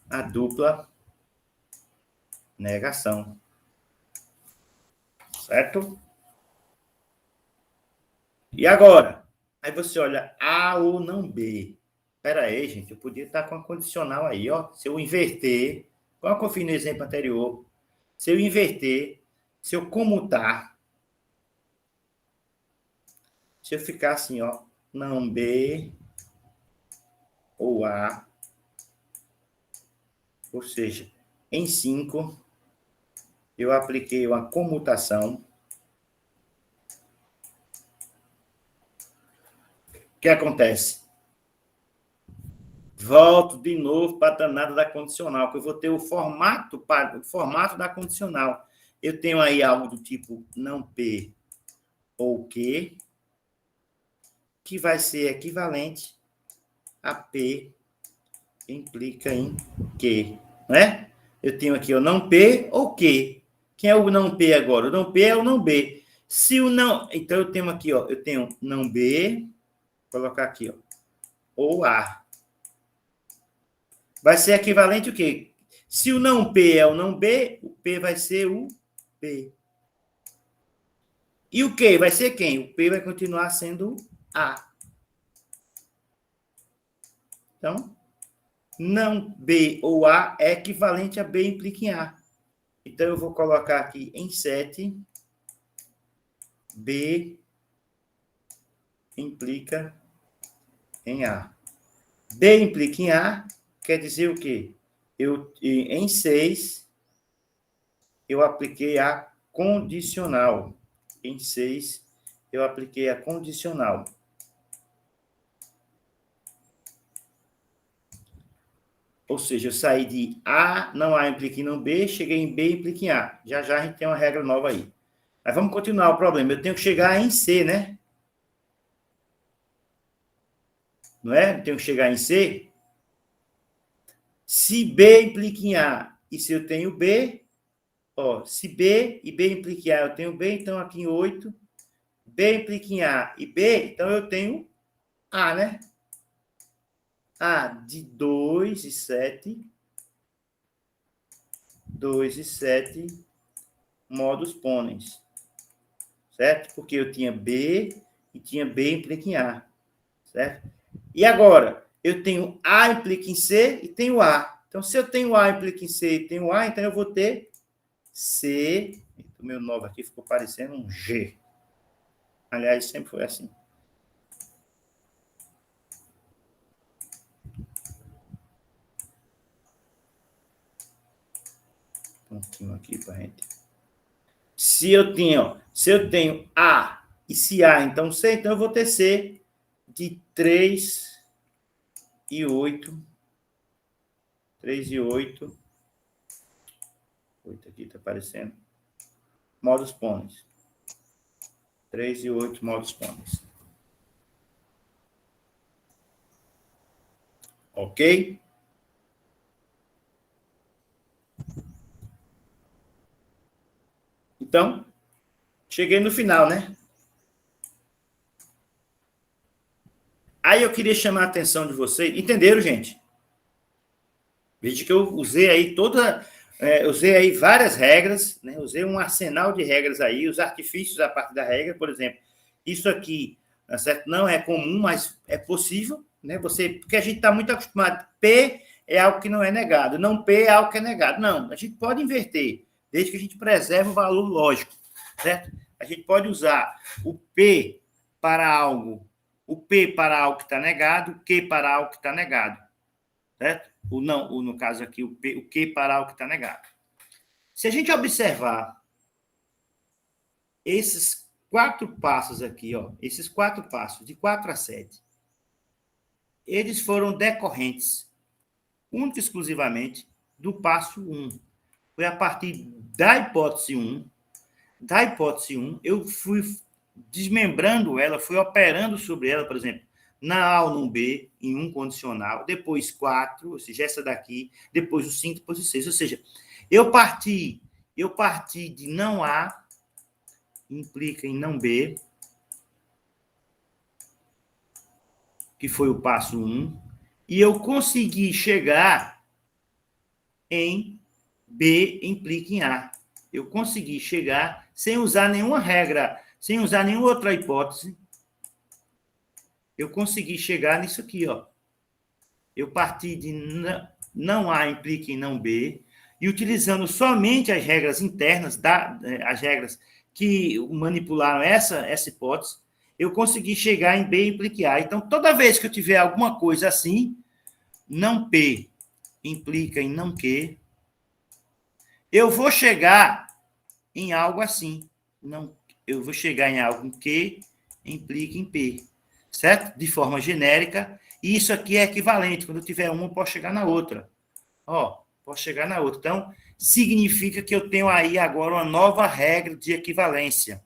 a dupla negação. Certo? E agora? Aí você olha A ou não B. Espera aí, gente, eu podia estar com a condicional aí, ó. Se eu inverter, qual que eu fiz no exemplo anterior? Se eu inverter, se eu comutar, se eu ficar assim, ó, não B ou A, ou seja, em 5, eu apliquei uma comutação. O que acontece? Volto de novo para a danada da condicional, que eu vou ter o formato da condicional. Eu tenho aí algo do tipo não P ou Q, que vai ser equivalente a P implica em Q, né? Eu tenho aqui o não P ou Q. Quem é o não P agora? O não P é o não B. Se o não... Então, eu tenho aqui, ó, eu tenho não B, vou colocar aqui, ó, ou A. Vai ser equivalente o quê? Se o não P é o não B, o P vai ser o P. E o Q vai ser quem? O P vai continuar sendo A. Então, não B ou A é equivalente a B implica em A. Então, eu vou colocar aqui em 7, B implica em A. B implica em A quer dizer o quê? Em 6, eu apliquei a condicional. Em 6, eu apliquei a condicional. Ou seja, eu saí de A, não A implica em não B, cheguei em B implica em A. Já já a gente tem uma regra nova aí. Mas vamos continuar o problema. Eu tenho que chegar em C, né? Não é? Eu tenho que chegar em C. Se B implica em A, e se eu tenho B, ó, se B e B implica em A, eu tenho B, então aqui em 8, B implica em A e B, então eu tenho A, né? A de 2 e 7, 2 e 7 modus ponens, certo? Porque eu tinha B e tinha B implica em A, certo? E agora, eu tenho A implica em C e tenho A. Então, se eu tenho A implica em C e tenho A, então eu vou ter C. O meu 9 aqui ficou parecendo um G. Aliás, sempre foi assim. Pontinho aqui para gente. Se eu tenho A e se A, então C, então eu vou ter C de 3 e 8. 3 e 8. 8 aqui está aparecendo. Modus ponens. 3 e 8 modus ponens. Ok? Então, cheguei no final, né? Aí eu queria chamar a atenção de vocês. Entenderam, gente? Veja que eu usei aí usei aí várias regras, né? Usei um arsenal de regras aí, os artifícios a partir da regra, por exemplo. Isso aqui, certo? Não é comum, mas é possível, né? Porque a gente está muito acostumado. P é algo que não é negado, não P é algo que é negado. Não, a gente pode inverter, desde que a gente preserve o valor lógico, certo? A gente pode usar o P para algo, o P para algo que está negado, o Q para algo que está negado, certo? ou não, ou no caso aqui, o que para o que está negado. Se a gente observar esses 4 passos aqui, ó, esses 4 passos, de 4 a 7, eles foram decorrentes, única e exclusivamente, do passo 1. Foi a partir da hipótese 1, eu fui desmembrando ela, fui operando sobre ela, por exemplo, na A ou no B, em 1 condicional, depois 4, ou seja, essa daqui, depois o 5, depois o 6. Ou seja, eu parti de não A, implica em não B, que foi o passo 1, e eu consegui chegar em B, implica em A. Eu consegui chegar sem usar nenhuma regra, sem usar nenhuma outra hipótese. Eu consegui chegar nisso aqui, ó. Eu parti de não A implica em não B, e utilizando somente as regras internas, as regras que manipularam essa hipótese, eu consegui chegar em B implica em A. Então, toda vez que eu tiver alguma coisa assim, não P implica em não Q, eu vou chegar em algo assim. Não, eu vou chegar em algo que implica em P, certo? De forma genérica. E isso aqui é equivalente. Quando eu tiver uma, eu posso chegar na outra. Ó, posso chegar na outra. Então, significa que eu tenho aí agora uma nova regra de equivalência.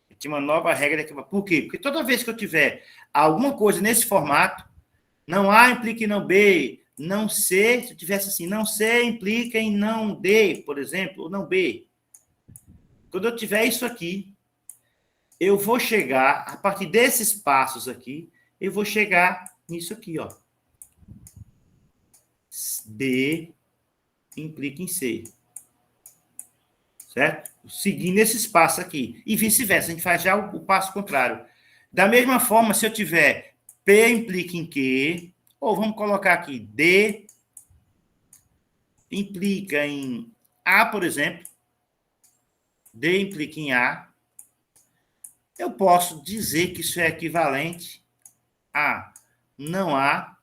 Eu tenho uma nova regra de equivalência. Por quê? Porque toda vez que eu tiver alguma coisa nesse formato, não A implica em não B, não C, se eu tivesse assim, não C implica em não D, por exemplo, ou não B. Quando eu tiver isso aqui, eu vou chegar, a partir desses passos aqui, eu vou chegar nisso aqui, ó. B implica em C. Certo? Seguindo esses passos aqui. E vice-versa, a gente faz já o passo contrário. Da mesma forma, se eu tiver P implica em Q, ou vamos colocar aqui, D implica em A, por exemplo, D implica em A, eu posso dizer que isso é equivalente a não A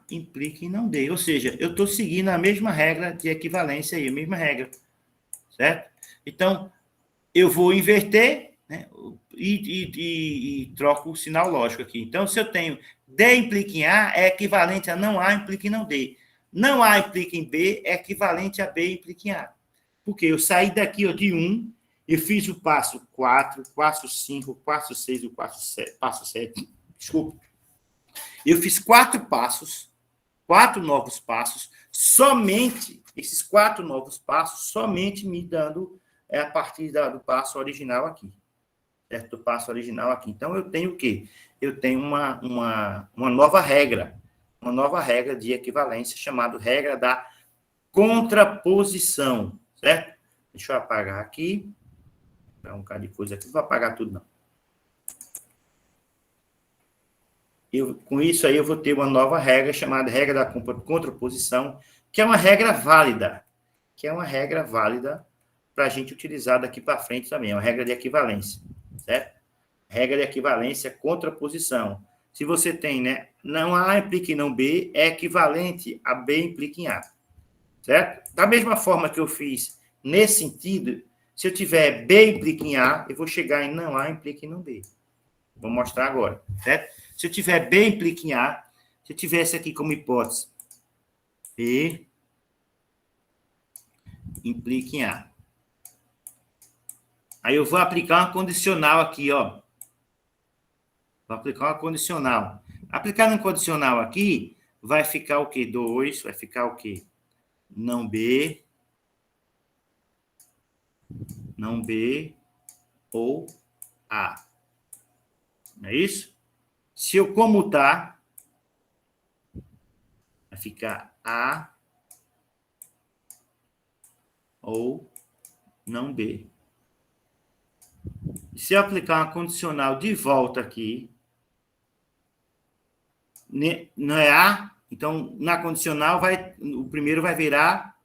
implica em não D. Ou seja, eu estou seguindo a mesma regra de equivalência aí, a mesma regra. Certo? Então, eu vou inverter, né, e troco o sinal lógico aqui. Então, se eu tenho D implica em A, é equivalente a não A implica em não D. Não A implica em B, é equivalente a B implica em A. Porque eu saí daqui ó, de 1, eu fiz o passo 4, passo 5, passo 6 e o passo 7. Desculpa. Eu fiz 4 passos, 4 novos passos, somente, esses 4 novos passos, somente me dando a partir do passo original aqui. Certo? Do passo original aqui. Então, eu tenho o quê? Eu tenho uma nova regra de equivalência, chamada regra da contraposição, certo? Deixa eu apagar aqui. Dá um bocado de coisa aqui, não vou apagar tudo, não. Com isso aí, eu vou ter uma nova regra, chamada regra da contraposição, que é uma regra válida. Para a gente utilizar daqui para frente também. É uma regra de equivalência, certo? Regra de equivalência, contraposição. Se você tem, né, não A implica em não B, é equivalente a B implica em A, certo? Da mesma forma que eu fiz nesse sentido, se eu tiver B implica em A, eu vou chegar em não A implica em não B. Vou mostrar agora, certo? Se eu tiver B implica em A, se eu tivesse aqui como hipótese B implica em A. Aí eu vou aplicar uma condicional aqui, ó. Vou aplicar uma condicional. Aplicar um condicional aqui, vai ficar o quê? 2, vai ficar o quê? Não B ou A. Não é isso? Se eu comutar, vai ficar A ou não B. Se eu aplicar uma condicional de volta aqui, não é A, então na condicional o primeiro vai virar,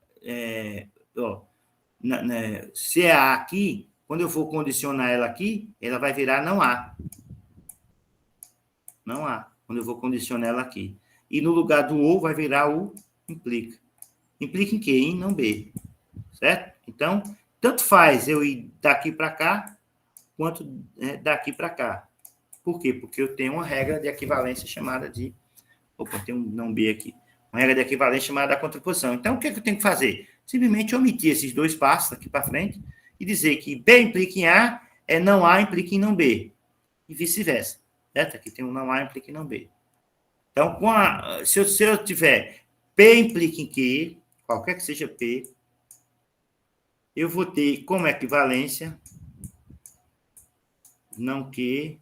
se é A aqui, quando eu for condicionar ela aqui, ela vai virar não A. Não A, quando eu vou condicionar ela aqui. e no lugar do ou vai virar o implica. Implica em quê? Em não B, certo? Então, tanto faz eu ir daqui para cá, quanto daqui para cá. Por quê? Porque eu tenho uma regra de equivalência chamada de... Opa, tem um não B aqui. Uma regra de equivalência chamada da contraposição. Então, o que é que eu tenho que fazer? Simplesmente omitir esses dois passos aqui para frente e dizer que B implica em A, não A implica em não B. E vice-versa. Certo? Aqui tem um não A implica em não B. Então, se eu tiver P implica em Q, qualquer que seja P, eu vou ter como equivalência não Q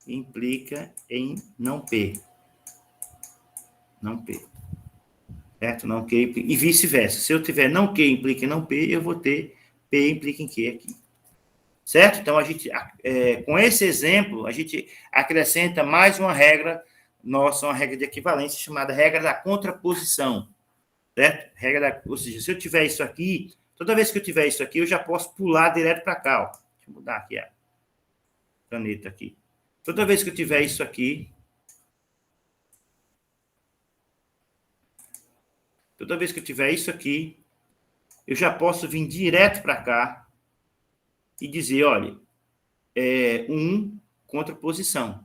implica em não P. Não P. Certo? Não Q implica, e vice-versa. Se eu tiver não Q implica em não P, eu vou ter P implica em Q aqui. Certo? Então, com esse exemplo, a gente acrescenta mais uma regra nossa, uma regra de equivalência chamada regra da contraposição. Certo? Ou seja, se eu tiver isso aqui, toda vez que eu tiver isso aqui, eu já posso pular direto para cá. Ó. Deixa eu mudar aqui a caneta aqui. Toda vez que eu tiver isso aqui, eu já posso vir direto para cá e dizer, olha, contraposição.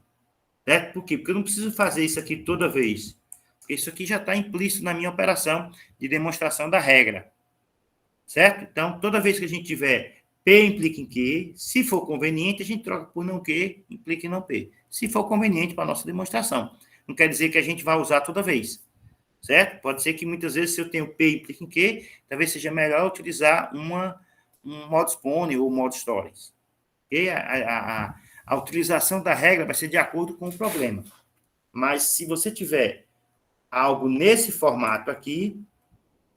Certo? Por quê? Porque eu não preciso fazer isso aqui toda vez. Porque isso aqui já está implícito na minha operação de demonstração da regra. Certo? Então, toda vez que a gente tiver P implica em Q, se for conveniente, a gente troca por não Q, implica em não P. Se for conveniente para a nossa demonstração. Não quer dizer que a gente vai usar toda vez. Certo? Pode ser que muitas vezes, se eu tenho P implica em Q, talvez seja melhor utilizar um modus pone ou modus stories. Okay? A utilização da regra vai ser de acordo com o problema. Mas, se você tiver algo nesse formato aqui,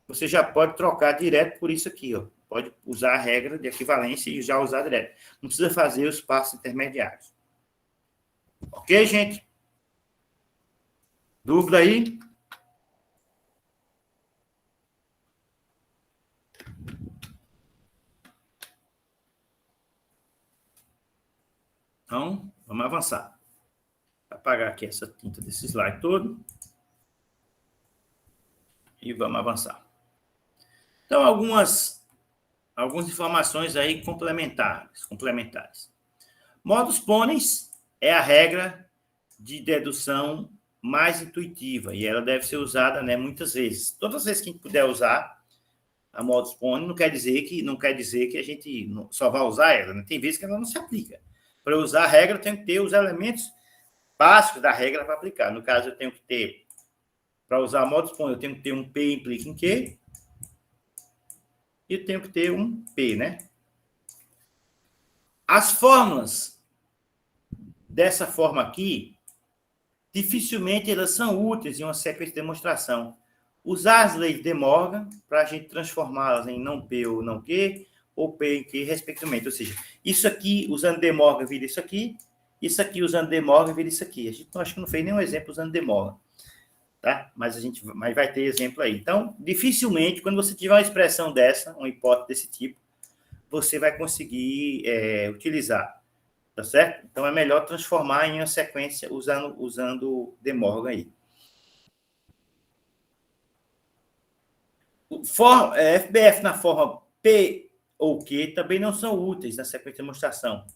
você já pode trocar direto por isso aqui, ó. Pode usar a regra de equivalência e já usar direto. Não precisa fazer os passos intermediários. Ok, gente? Dúvida aí? Então, vamos avançar. Vou apagar aqui essa tinta desse slide todo. E vamos avançar. Então, algumas informações aí complementares. Modus ponens é a regra de dedução mais intuitiva, e ela deve ser usada, né, muitas vezes. Todas as vezes que a gente puder usar a modus ponens, não quer dizer que a gente só vai usar ela, né? Tem vezes que ela não se aplica. Para usar a regra, eu tenho que ter os elementos básicos da regra para aplicar. No caso, eu tenho que ter, para usar a modus ponens, eu tenho que ter um P implica em Q, e eu tenho que ter um P, né? As fórmulas dessa forma aqui, dificilmente elas são úteis em uma sequência de demonstração. Usar as leis de Morgan para a gente transformá-las em não P ou não Q, ou P em Q, respectivamente. Ou seja, isso aqui, usando de Morgan, vira isso aqui usando de Morgan, vira isso aqui. A gente acho que não fez nenhum exemplo usando de Morgan. Tá? Mas vai ter exemplo aí. Então, dificilmente, quando você tiver uma expressão dessa, uma hipótese desse tipo, você vai conseguir utilizar. Tá certo? Então, é melhor transformar em uma sequência usando De Morgan aí. FBF na forma P ou Q também não são úteis na sequência de demonstração.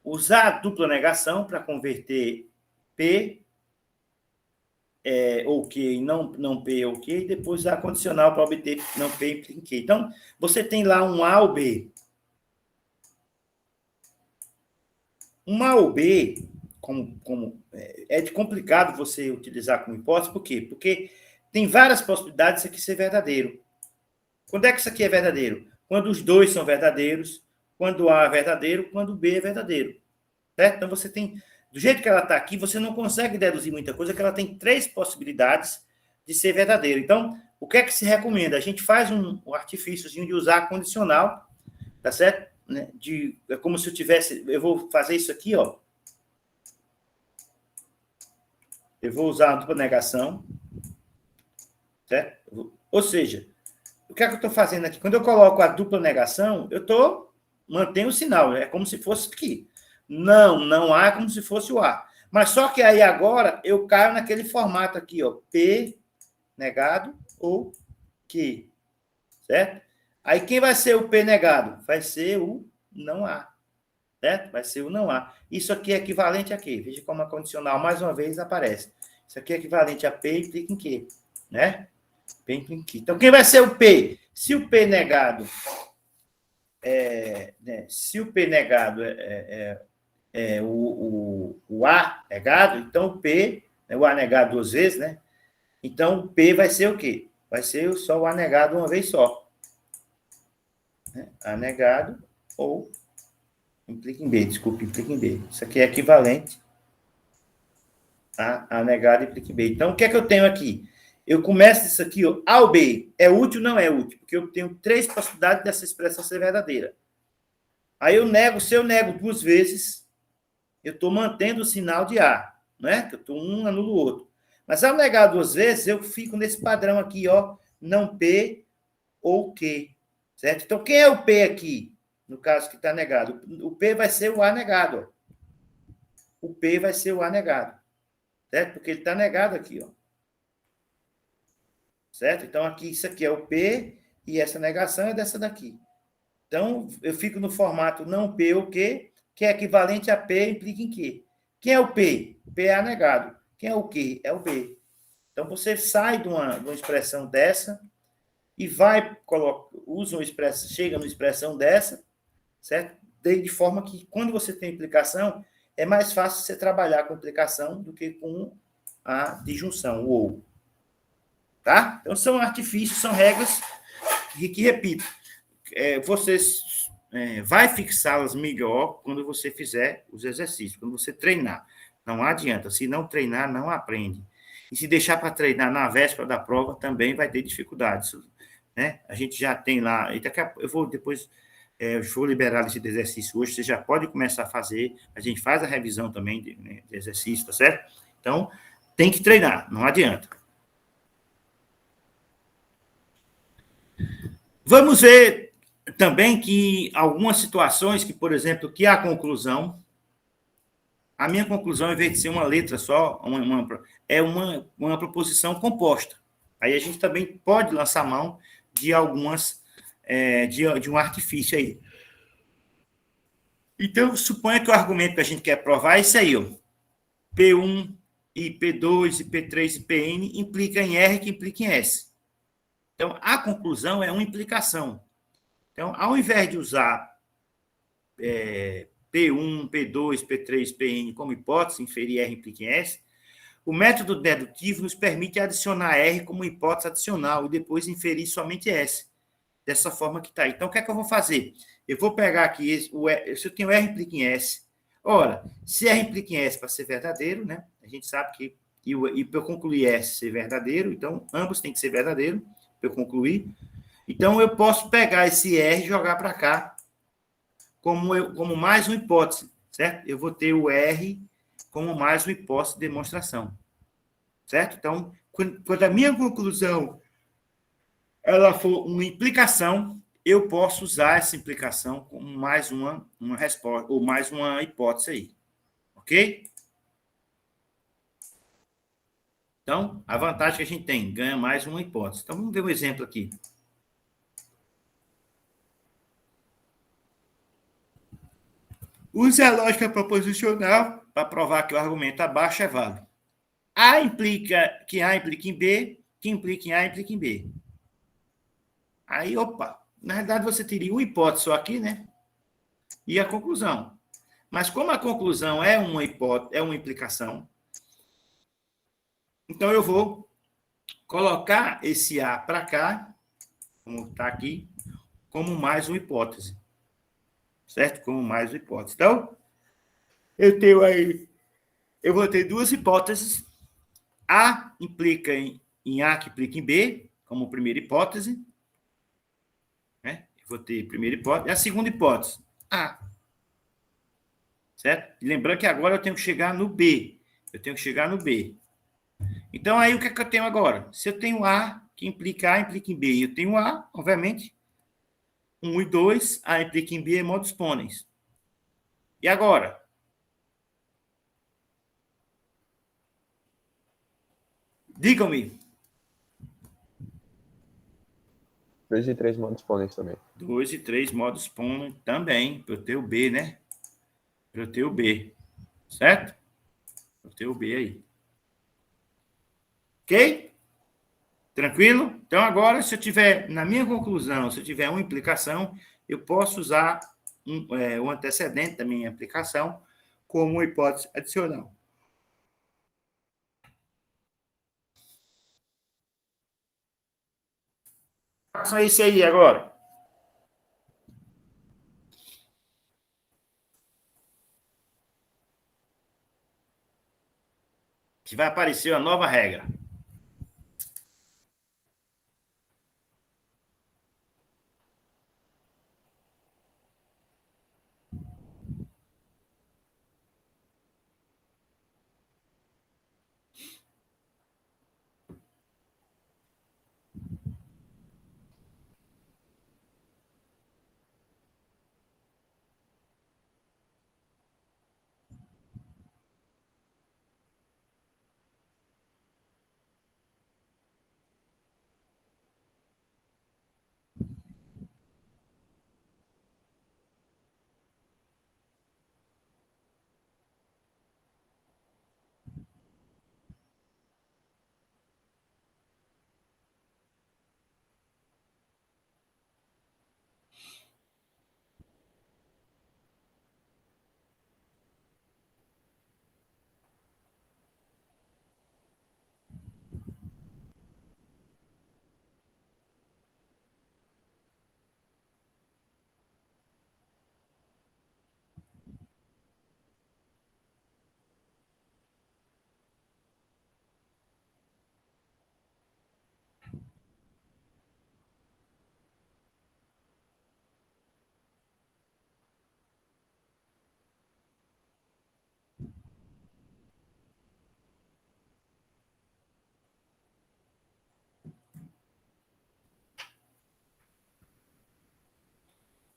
Usar a dupla negação para converter P ou Q em não P ou Q, e depois usar a condicional para obter não P em Q. Então, você tem lá um A ou B. Um A ou B, é complicado você utilizar como hipótese, por quê? Porque tem várias possibilidades disso aqui ser verdadeiro. Quando é que isso aqui é verdadeiro? Quando os dois são verdadeiros, quando A é verdadeiro, quando B é verdadeiro. Certo? Então, você tem... Do jeito que ela está aqui, você não consegue deduzir muita coisa, porque ela tem 3 possibilidades de ser verdadeiro. Então, o que é que se recomenda? A gente faz um artifíciozinho de usar condicional, tá certo? Né? É como se eu tivesse... Eu vou fazer isso aqui, ó. Eu vou usar a dupla negação, certo? Ou seja, o que é que eu estou fazendo aqui? Quando eu coloco a dupla negação, mantenho o sinal, é como se fosse aqui. Não há como se fosse o A. Mas só que aí agora eu caio naquele formato aqui, ó, P negado ou Q, certo? Aí quem vai ser o P negado? Vai ser o não há, certo? Vai ser o não há. Isso aqui é equivalente a quê? Veja como a condicional, mais uma vez, aparece. Isso aqui é equivalente a P implica em quê? Né? P implica em quê? Então, quem vai ser o P? Se o P negado se o P negado o A negado, então o P, o A negado duas vezes, né? Então, o P vai ser o quê? Vai ser só o A negado uma vez só. Né? A negado ou implica em B, desculpe, implica em B. Isso aqui é equivalente a negado implica em B. Então, o que é que eu tenho aqui? Eu começo isso aqui, ó, A ou B. É útil ou não é útil? Porque eu tenho 3 possibilidades dessa expressão ser verdadeira. Aí eu nego, se eu nego 2 vezes, eu estou mantendo o sinal de A, né? Que eu estou um anulo o outro. Mas ao negar 2 vezes, eu fico nesse padrão aqui, ó, não P ou Q, certo? Então, quem é o P aqui, no caso que está negado? O P vai ser o A negado, ó. O P vai ser o A negado, certo? Porque ele está negado aqui, ó. Certo? Então, aqui, isso aqui é o P e essa negação é dessa daqui. Então, eu fico no formato não P ou Q, que é equivalente a P implica em Q. Quem é o P? P é A negado. Quem é o Q? É o B. Então, você sai de uma expressão dessa e vai, usa uma expressão, chega numa expressão dessa, certo? De forma que, quando você tem implicação, é mais fácil você trabalhar com implicação do que com a disjunção, o ou. Tá? Então, são artifícios, são regras que repito, vocês vai fixá-las melhor quando você fizer os exercícios, quando você treinar. Não adianta, se não treinar, não aprende. E se deixar para treinar na véspera da prova, também vai ter dificuldades. Né? A gente já tem lá, e daqui a pouco eu vou depois, eu vou liberar esse exercício hoje, você já pode começar a fazer, a gente faz a revisão também de exercício, tá certo? Então, tem que treinar, não adianta. Vamos ver também que algumas situações que, por exemplo, que a conclusão, a minha conclusão, em vez de ser uma letra só, é uma proposição composta. Aí a gente também pode lançar mão de algumas, de um artifício aí. Então, suponha que o argumento que a gente quer provar é esse aí, ó. P1 e P2 e P3 e Pn implica em R que implica em S. Então, a conclusão é uma implicação. Então, ao invés de usar P1, P2, P3, Pn como hipótese, inferir R implica em S, o método dedutivo nos permite adicionar R como hipótese adicional e depois inferir somente S. Dessa forma que está aí. Então, o que é que eu vou fazer? Eu vou pegar aqui, se eu tenho R implica em S. Ora, se R implica em S para ser verdadeiro, né? A gente sabe que, e para eu concluir S ser verdadeiro, então, ambos têm que ser verdadeiro para eu concluir. Então, eu posso pegar esse R e jogar para cá como mais uma hipótese, certo? Eu vou ter o R como mais uma hipótese de demonstração, certo? Então, quando a minha conclusão ela for uma implicação, eu posso usar essa implicação como mais uma resposta, ou mais uma hipótese aí, ok? Então, a vantagem que a gente tem, ganha mais uma hipótese. Então, vamos ver um exemplo aqui. Use a lógica proposicional para provar que o argumento abaixo é válido. A implica que A implica em B, que implica em A implica em B. Aí, opa, na realidade você teria uma hipótese só aqui, né? E a conclusão. Mas como a conclusão é uma hipótese, é uma implicação, então eu vou colocar esse A para cá, como está aqui, como mais uma hipótese. Certo? Como mais uma hipótese. Então, eu tenho aí, eu vou ter duas hipóteses. A implica em A que implica em B, como primeira hipótese. Né? Eu vou ter a primeira hipótese. E a segunda hipótese, A. Certo? Lembrando que agora eu tenho que chegar no B. Eu tenho que chegar no B. Então, aí o que é que eu tenho agora? Se eu tenho A, que implica A, implica em B, eu tenho A, obviamente, 1 e 2, A implica em B é modus ponens. E agora? Digam-me. 2 e 3 modos pôneis também. 2 e 3 modos pônei também, para eu ter o B, né? Para eu ter o B, certo? Para eu ter o B aí. Ok? Tranquilo? Então, agora, se eu tiver, na minha conclusão, se eu tiver uma implicação, eu posso usar o antecedente da minha aplicação como uma hipótese adicional. Façam isso aí agora. Que vai aparecer uma nova regra.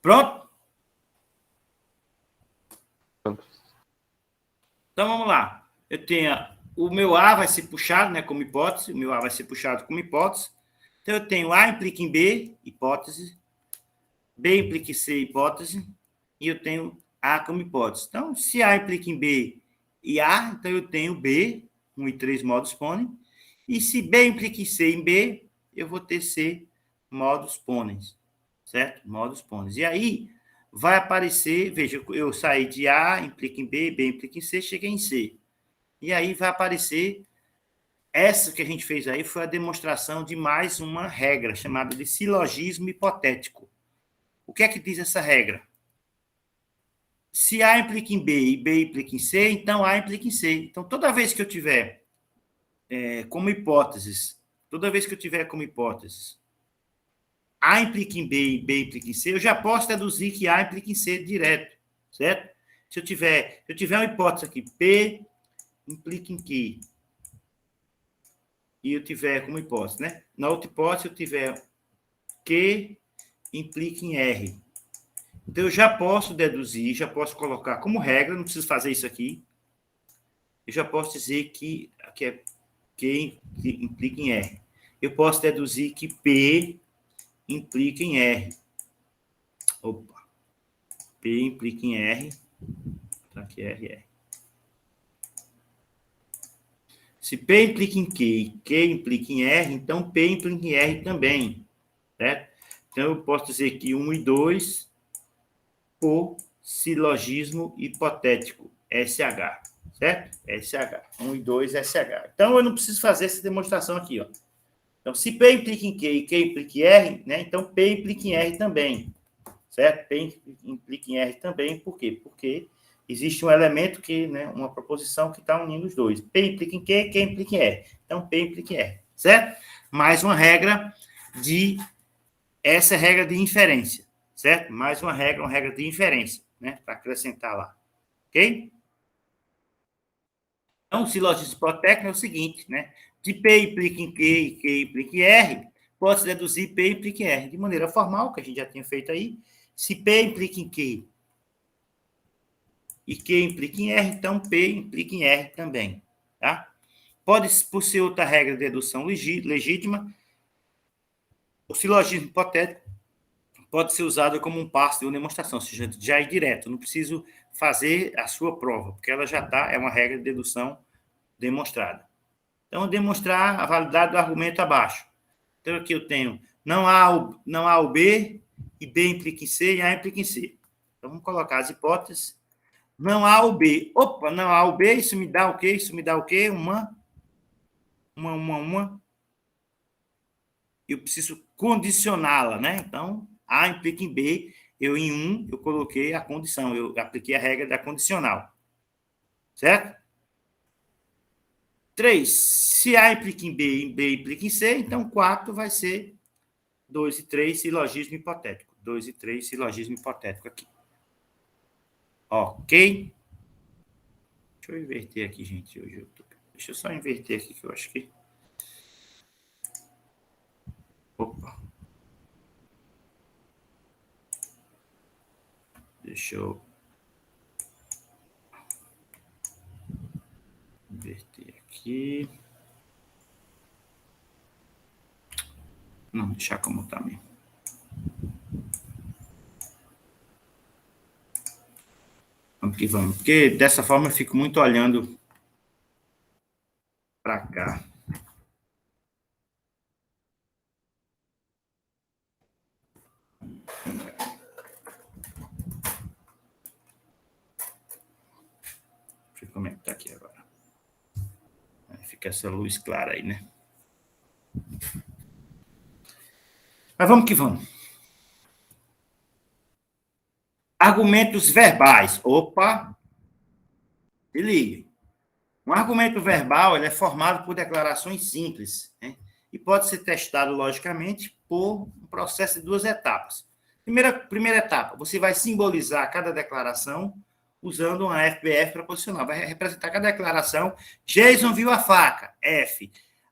Pronto? Pronto. Então, vamos lá. Eu tenho o meu A vai ser puxado, né, como hipótese. O meu A vai ser puxado como hipótese. Então, eu tenho A implica em B, hipótese. B implica em C, hipótese. E eu tenho A como hipótese. Então, se A implica em B e A, então eu tenho B, 1 e 3 modus ponens. E se B implica em C em B, eu vou ter C modus ponens. Certo? Modus ponens. E aí, vai aparecer, veja, eu saí de A, implica em B, B implica em C, cheguei em C. E aí vai aparecer, essa que a gente fez aí foi a demonstração de mais uma regra, chamada de silogismo hipotético. O que é que diz essa regra? Se A implica em B e B implica em C, então A implica em C. Então, toda vez que eu tiver como hipóteses, A implica em B e B implica em C, eu já posso deduzir que A implica em C direto, certo? Se eu tiver uma hipótese aqui, P implica em Q, e eu tiver como hipótese, né? Na outra hipótese, eu tiver Q implica em R. Então, eu já posso deduzir, já posso colocar como regra, não preciso fazer isso aqui, eu já posso dizer que é Q implica em R. Eu posso deduzir que P implica em R. Opa. P implica em R. Tá aqui, R. Se P implica em Q e Q implica em R, então P implica em R também. Certo? Então, eu posso dizer que 1 e 2 por silogismo hipotético, SH. Certo? SH. 1 e 2, SH. Então, eu não preciso fazer essa demonstração aqui. Ó. Então, se P implica em Q e Q implica em R, né, então P implica em R também. Certo? P implica em R também. Por quê? Porque existe um elemento que, né, uma proposição que está unindo os dois. P implica em Q, Q implica em R. Então, P implica em R. Certo? Mais uma regra essa é a regra de inferência. Certo? Mais uma regra de inferência, né? Para acrescentar lá. Ok? Então, o silogismo hipotético é o seguinte, né? De P implica em Q e Q implica em R, pode-se deduzir P implica em R. De maneira formal, que a gente já tinha feito aí, se P implica em Q e Q implica em R, então P implica em R também, tá? pode, por ser outra regra de dedução legítima, o silogismo hipotético pode ser usado como um passo de uma demonstração, ou seja, já é direto, não preciso fazer a sua prova, porque ela já está, é uma regra de dedução demonstrada. Então, demonstrar a validade do argumento abaixo. Então, aqui eu tenho, não há o B, e B implica em C, e A implica em C. Então, vamos colocar as hipóteses. Não há o B. Opa, não há o B, isso me dá o quê? Isso me dá o quê? Uma. Eu preciso condicioná-la, né? Então, A implica em B, eu em 1, eu coloquei a condição, eu apliquei a regra da condicional. Certo? 3, se A implica em B e B implica em C, então 4 vai ser 2 e 3, silogismo hipotético. 2 e 3, silogismo hipotético aqui. Ok? Deixa eu inverter aqui, gente. Deixa eu só inverter aqui, que eu acho que... Opa. Deixa eu inverter aqui. Não, deixar como está mesmo. Vamos que vamos. Porque dessa forma eu fico muito olhando para cá. Deixa eu ver como é que está aqui agora. Fica essa luz clara aí, né? Mas vamos que vamos. Argumentos verbais. Opa! Se ligue. Um argumento verbal ele é formado por declarações simples, né? E pode ser testado, logicamente, por um processo de 2 etapas. Primeira etapa, você vai simbolizar cada declaração usando uma FBF proposicional. Vai representar cada declaração. Jason viu a faca, F.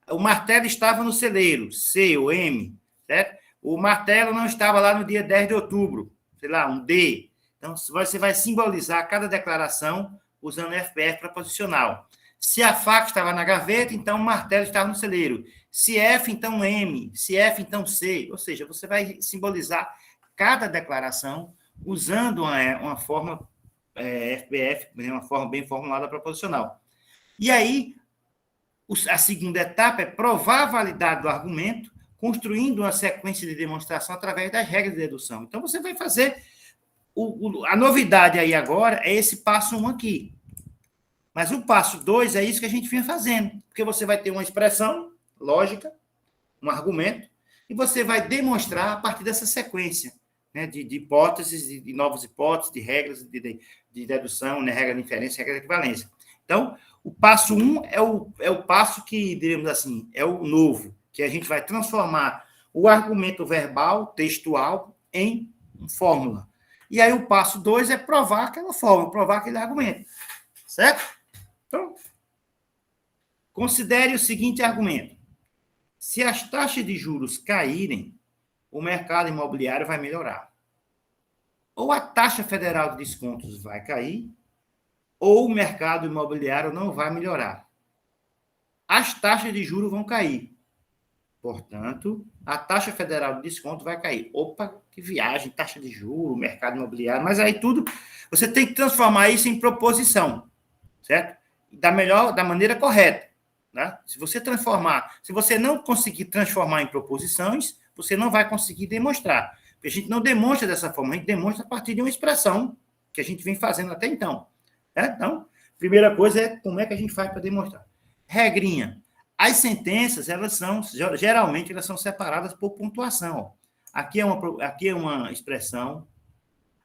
O martelo estava no celeiro, C ou M, certo? O martelo não estava lá no dia 10 de outubro, sei lá, um D. Então, você vai simbolizar cada declaração usando FBF proposicional. Se a faca estava na gaveta, então o martelo estava no celeiro. Se F, então M. Se F, então C. Ou seja, você vai simbolizar cada declaração usando uma forma FBF, uma forma bem formulada proposicional. E aí, a segunda etapa é provar a validade do argumento, construindo uma sequência de demonstração através das regras de dedução. Então, você vai fazer... a novidade aí agora é esse passo 1 aqui. Mas o passo 2 é isso que a gente vinha fazendo, porque você vai ter uma expressão lógica, um argumento, e você vai demonstrar a partir dessa sequência, né, de hipóteses, de novas hipóteses, de regras de dedução, né, regra de inferência, regra de equivalência. Então, o passo 1 é o passo que, diremos assim, é o novo, que a gente vai transformar o argumento verbal, textual, em fórmula. E aí o passo 2 é provar aquela fórmula, provar aquele argumento. Certo? Então, considere o seguinte argumento. Se as taxas de juros caírem, o mercado imobiliário vai melhorar. Ou a taxa federal de descontos vai cair, ou o mercado imobiliário não vai melhorar. As taxas de juros vão cair. Portanto, a taxa federal de desconto vai cair. Opa, que viagem, taxa de juros, mercado imobiliário. Mas aí tudo, você tem que transformar isso em proposição, certo? Da maneira correta. Né? Se você não conseguir transformar em proposições, você não vai conseguir demonstrar. Porque a gente não demonstra dessa forma, a gente demonstra a partir de uma expressão que a gente vem fazendo até então. Né? Então, primeira coisa é como é que a gente faz para demonstrar. Regrinha. As sentenças, geralmente, elas são separadas por pontuação. Ó. Aqui é uma expressão,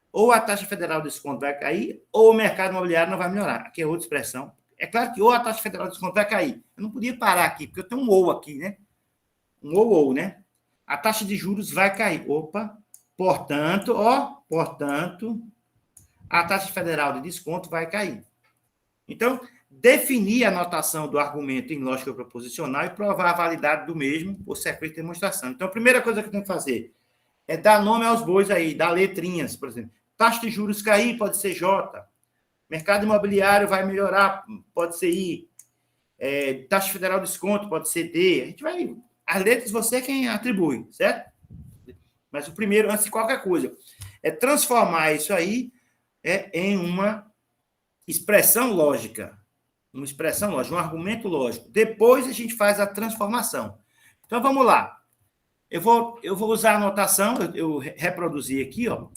ou a taxa federal de desconto vai cair, ou o mercado imobiliário não vai melhorar. Aqui é outra expressão. É claro que ou a taxa federal de desconto vai cair. Eu não podia parar aqui, porque eu tenho um ou aqui, né? Um ou, né? A taxa de juros vai cair. Opa! Portanto, a taxa federal de desconto vai cair. Então, definir a notação do argumento em lógica proposicional e provar a validade do mesmo por sequência de demonstração. Então, a primeira coisa que eu tenho que fazer é dar nome aos bois aí, dar letrinhas, por exemplo. Taxa de juros cair, pode ser J. Mercado imobiliário vai melhorar, pode ser I. Taxa federal de desconto pode ser D. A gente vai... As letras você é quem atribui, certo? Mas o primeiro, antes de qualquer coisa, é transformar isso aí em uma expressão lógica. Uma expressão lógica, um argumento lógico. Depois a gente faz a transformação. Então, vamos lá. Eu vou usar a notação, eu reproduzi aqui, ó.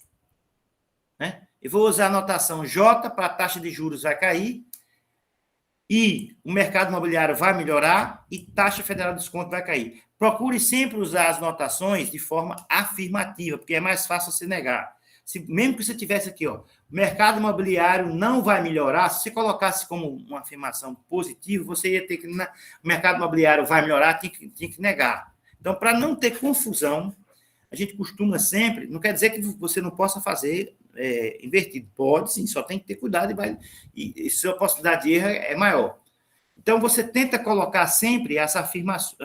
Né? Eu vou usar a notação J para a taxa de juros vai cair, e o mercado imobiliário vai melhorar, e taxa federal de desconto vai cair. Procure sempre usar as notações de forma afirmativa, porque é mais fácil você negar. Mesmo que você tivesse aqui, ó, o mercado imobiliário não vai melhorar, se você colocasse como uma afirmação positiva, você ia ter que, o mercado imobiliário vai melhorar, tinha que negar. Então, para não ter confusão, a gente costuma sempre, não quer dizer que você não possa fazer invertido, pode sim, só tem que ter cuidado e sua possibilidade de erro é maior. Então, você tenta colocar sempre essa afirmação,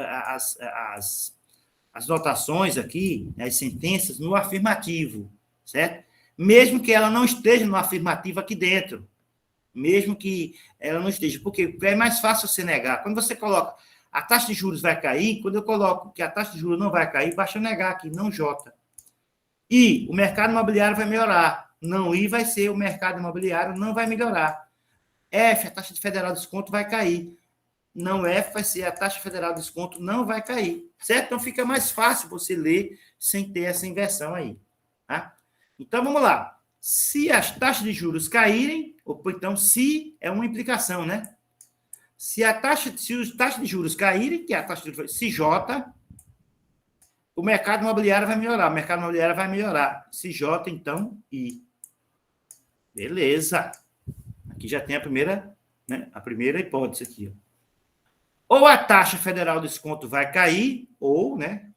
as notações aqui, as sentenças, no afirmativo, certo? Mesmo que ela não esteja no afirmativo aqui dentro, mesmo que ela não esteja, porque é mais fácil você negar. Quando você coloca a taxa de juros vai cair, quando eu coloco que a taxa de juros não vai cair, basta eu negar aqui, não J. E o mercado imobiliário vai melhorar. Não I vai ser o mercado imobiliário não vai melhorar. F, a taxa de federal de desconto vai cair. Não F vai ser a taxa federal de desconto não vai cair. Certo? Então fica mais fácil você ler sem ter essa inversão aí. Tá? Então vamos lá. Se as taxas de juros caírem, ou então se é uma implicação, né? Se as taxas de juros caírem, que é a taxa de juros, se J, o mercado imobiliário vai melhorar. O mercado imobiliário vai melhorar. Se J, então, I. Beleza. Aqui já tem a primeira, né? A primeira hipótese aqui. Ó. Ou a taxa federal de desconto vai cair, ou, né?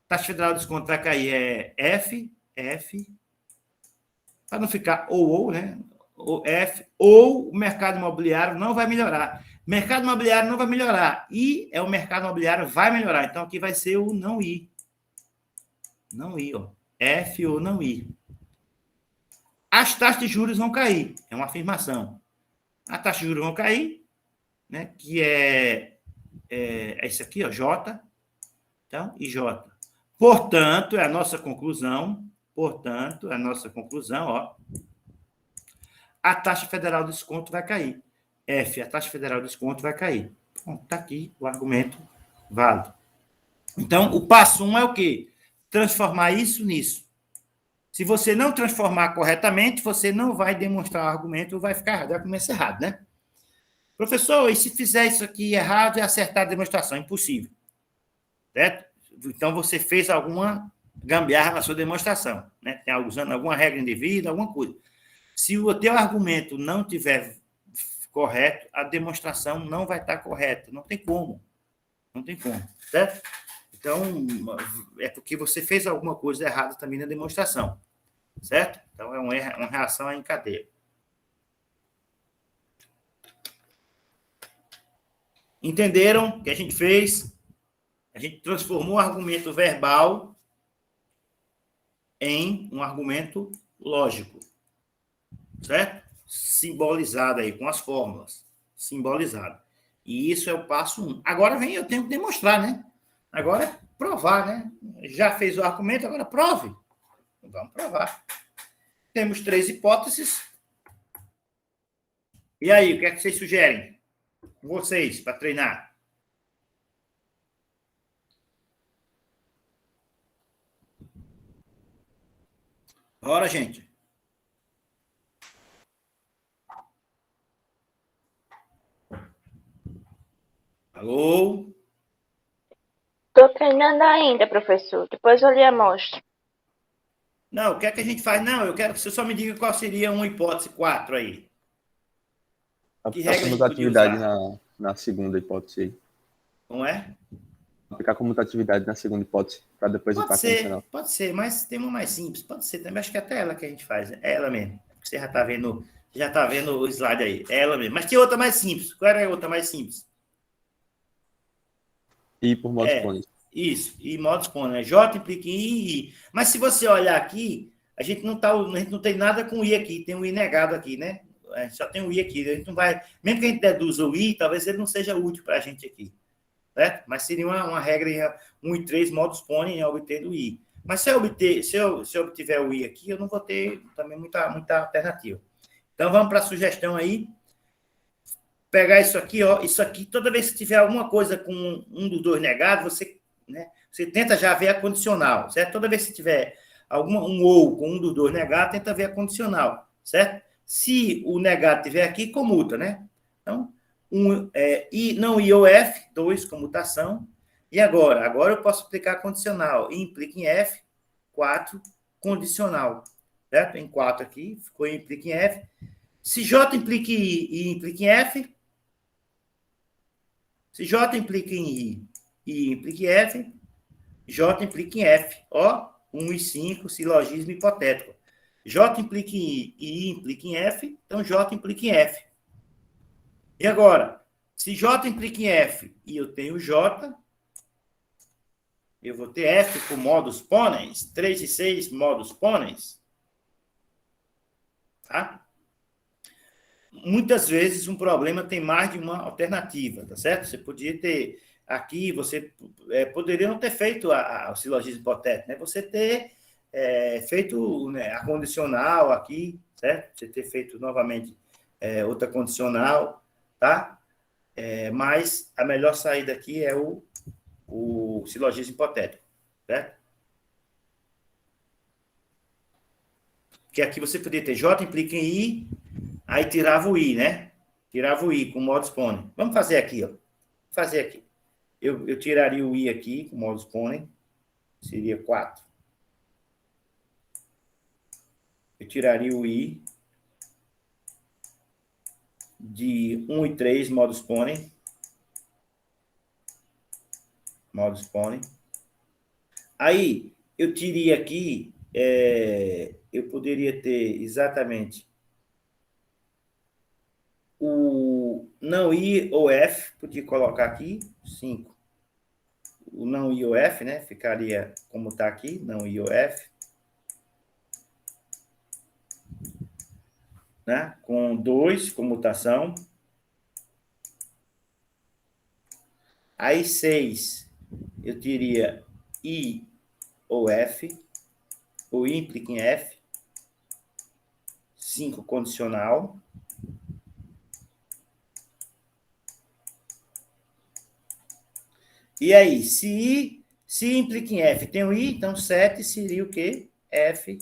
Taxa federal de desconto vai cair F, para não ficar ou, né? Ou F, ou o mercado imobiliário não vai melhorar. Mercado imobiliário não vai melhorar. I é o mercado imobiliário vai melhorar. Então, aqui vai ser o não I. Não I, ó. F ou não I. As taxas de juros vão cair. É uma afirmação. As taxas de juros vão cair, né? Que é isso aqui, ó, J. Então, e J. Portanto, é a nossa conclusão. Portanto, é a nossa conclusão, ó. A taxa federal de desconto vai cair. F, a taxa federal de desconto vai cair. Está aqui o argumento válido. Então, o passo 1 é o quê? Transformar isso nisso. Se você não transformar corretamente, você não vai demonstrar o argumento, vai ficar errado, vai começar errado, né? Professor, e se fizer isso aqui errado e acertar a demonstração? Impossível. Certo? Então, você fez alguma gambiarra na sua demonstração, né? Tem usando alguma regra indevida, alguma coisa. Se o teu argumento não tiver correto, a demonstração não vai estar correta. Não tem como. Não tem como, certo? Então, é porque você fez alguma coisa errada também na demonstração, certo? Então, é uma reação em cadeia. Entenderam o que a gente fez? A gente transformou o argumento verbal em um argumento lógico, certo? Simbolizado aí, com as fórmulas. Simbolizado. E isso é o passo 1. Agora eu tenho que demonstrar, né? Agora é provar, né? Já fez o argumento, agora prove. Vamos provar. Temos 3 hipóteses. E aí, o que é que vocês sugerem? Vocês, para treinar. Bora, gente. Alô? Estou treinando ainda, professor. Depois eu lhe mostro. Não, o que é que a gente faz? Não, eu quero que você só me diga qual seria uma hipótese 4 aí. Que regra a gente podia comutatividade usar? na segunda hipótese aí. Não é? Aplicar comutatividade na segunda hipótese, para depois ir para a condicional. Pode ser, mas tem uma mais simples. Pode ser também. Acho que é até ela que a gente faz. É ela mesmo. Você já está vendo o slide aí. É ela mesmo. Mas tem outra mais simples. Qual era a outra mais simples? I por modo exponencial. Isso. I modo exponencial. Né? J implica em I. Mas se você olhar aqui, a gente não tem nada com I aqui. Tem um I negado aqui, né? a gente só tem o I aqui. A gente não vai, mesmo que a gente deduza o I, talvez ele não seja útil para a gente aqui. Certo? Mas seria uma regra em 1 e 3 modus ponens em obter o I. Mas se eu obtiver o I aqui, eu não vou ter também muita alternativa. Então, vamos para a sugestão aí. Pegar isso aqui, ó. Isso aqui, toda vez que tiver alguma coisa com um dos dois negado, você tenta já ver a condicional, certo? Toda vez que tiver um ou com um dos dois negado, tenta ver a condicional, certo? Se o negado tiver aqui, comuta, né? Então, I, não I ou F, 2, comutação. E agora? Agora eu posso aplicar a condicional. I implica em F, 4, condicional. Certo? Em 4 aqui, ficou I implica em F. Se J implica em I e implica em F, se J implica em I e implica em F, J implica em F. Ó, 1 e 5, silogismo hipotético. J implica em I e I implica em F, então J implica em F. E agora, se J implica em F e eu tenho J, eu vou ter F com modus ponens, 3 e 6 modus ponens. Tá? Muitas vezes um problema tem mais de uma alternativa, tá certo? Você podia ter aqui, você poderia não ter feito o silogismo hipotético, né? Você ter feito, né, a condicional aqui, certo? Você ter feito novamente outra condicional, tá? Mas a melhor saída aqui é o silogismo hipotético, certo? Porque aqui você poderia ter J implica em I, aí tirava o I, né? Tirava o I com modus ponens. Vamos fazer aqui, ó. Vou fazer aqui. Eu tiraria o I aqui com modus ponens, seria 4. Eu tiraria o I de 1 e 3 modus ponens. Modus ponens. Aí, eu teria aqui, eu poderia ter exatamente o não I ou F, podia colocar aqui, 5. O não I ou F, né? Ficaria como está aqui, não I ou F. Né? Com 2, comutação. Aí, 6, eu teria I ou F. O I implica em F. 5, condicional. E aí, se implica em F, tem o I, então 7 seria o quê? F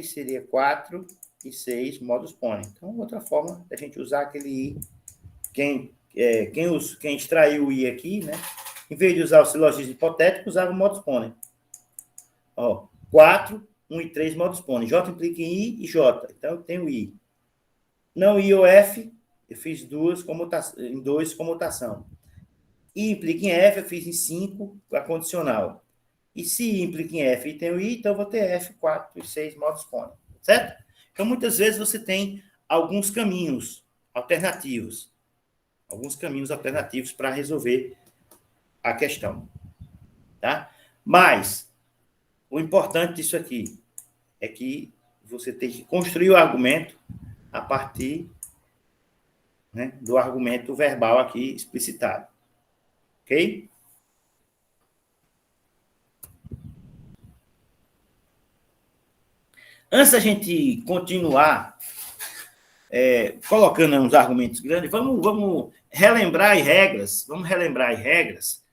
seria 4 e 6 modus ponens. Então, outra forma da gente usar aquele I. Quem extraiu o I aqui, né? Em vez de usar o silogismo hipotético, usava o modus ponens. Ó, 4, 1 e 3 modus ponens. J implica em I e J. Então, eu tenho I. Não I ou F, eu fiz em 2 comutação. I implica em F, eu fiz em 5 a condicional. E se I implica em F e tem o I, então eu vou ter F, 4 e 6 modus ponens. Certo? Então, muitas vezes você tem alguns caminhos alternativos. Alguns caminhos alternativos para resolver a questão. Tá? Mas, o importante disso aqui é que você tem que construir o argumento a partir, né, do argumento verbal aqui explicitado. Ok? Antes da gente continuar colocando uns argumentos grandes, vamos relembrar as regras,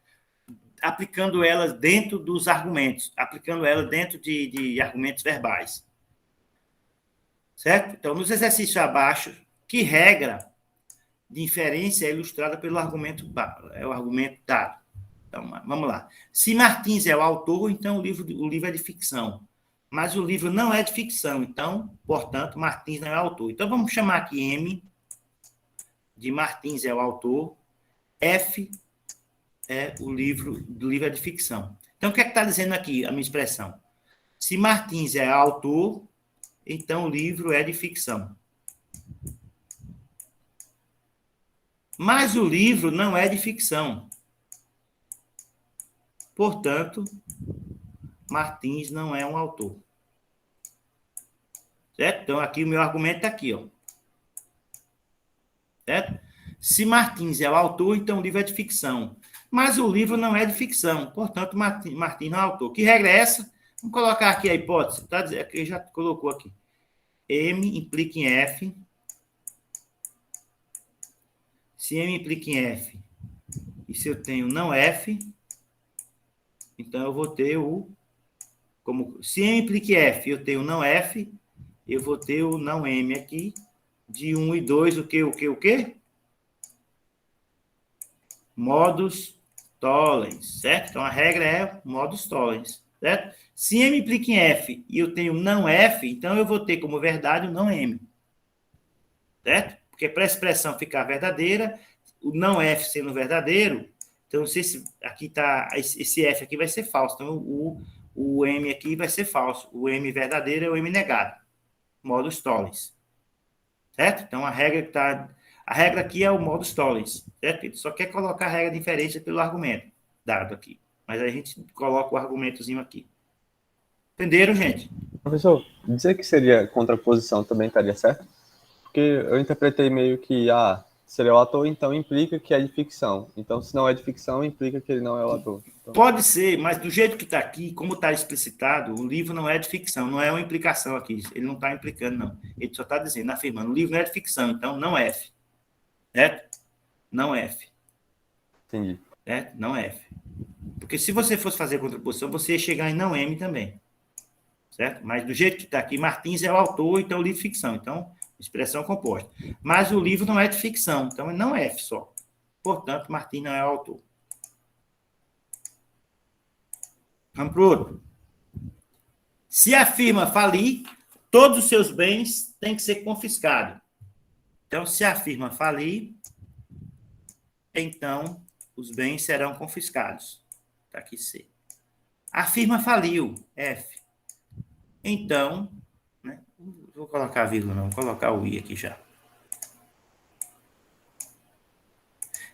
aplicando elas dentro dos argumentos, aplicando elas dentro de argumentos verbais. Certo? Então, nos exercícios abaixo, que regra de inferência é ilustrada pelo argumento, o argumento dado? Então, vamos lá. Se Martins é o autor, então o livro é de ficção. Mas o livro não é de ficção, então, portanto, Martins não é o autor. Então, vamos chamar aqui M de Martins é o autor, F o livro é de ficção. Então, o que é que está dizendo aqui a minha expressão? Se Martins é autor, então o livro é de ficção. Mas o livro não é de ficção. Portanto, Martins não é um autor. Certo? Então, aqui o meu argumento está aqui, ó. Certo? Se Martins é o autor, então o livro é de ficção. Mas o livro não é de ficção, portanto, Martins não é autor. Que regra é essa? Vamos colocar aqui a hipótese. Tá dizendo, aqui já colocou aqui. M implica em F. Se M implica em F, e se eu tenho não F, então eu vou ter o... se M implica em F, eu tenho não F, eu vou ter o não M aqui, de 1 e 2, o quê? Modus tollens, certo? Então, a regra é modus tollens, certo? Se M implica em F e eu tenho não F, então eu vou ter como verdade o não M, certo? Porque para a expressão ficar verdadeira, o não F sendo verdadeiro, então, não sei se aqui está, esse F aqui vai ser falso, então o M aqui vai ser falso, o M verdadeiro é o M negado, modus tollens, certo? Então, a regra aqui é o modus tollens, certo? Ele só quer colocar a regra de inferência pelo argumento dado aqui. Mas a gente coloca o argumentozinho aqui. Entenderam, gente? Professor, dizer que seria contraposição também estaria certo? Porque eu interpretei meio que, se ele é o ator, então implica que é de ficção. Então, se não é de ficção, implica que ele não é o ator. Então... Pode ser, mas do jeito que está aqui, como está explicitado, o livro não é de ficção, não é uma implicação aqui. Ele não está implicando, não. Ele só está dizendo, afirmando, o livro não é de ficção, então não F. Certo? Não F. Entendi. Certo? Não F. Porque se você fosse fazer a contraposição, você ia chegar em não M também. Certo? Mas do jeito que está aqui, Martins é o autor, então o livro é ficção. Então, expressão composta. Mas o livro não é de ficção, então não é F só. Portanto, Martins não é o autor. Vamos para o outro. Se a firma falir, todos os seus bens têm que ser confiscados. Então, se a firma falir, então os bens serão confiscados. Está aqui C. A firma faliu, F. Então, né, vou colocar a vírgula, não, vou colocar o I aqui já.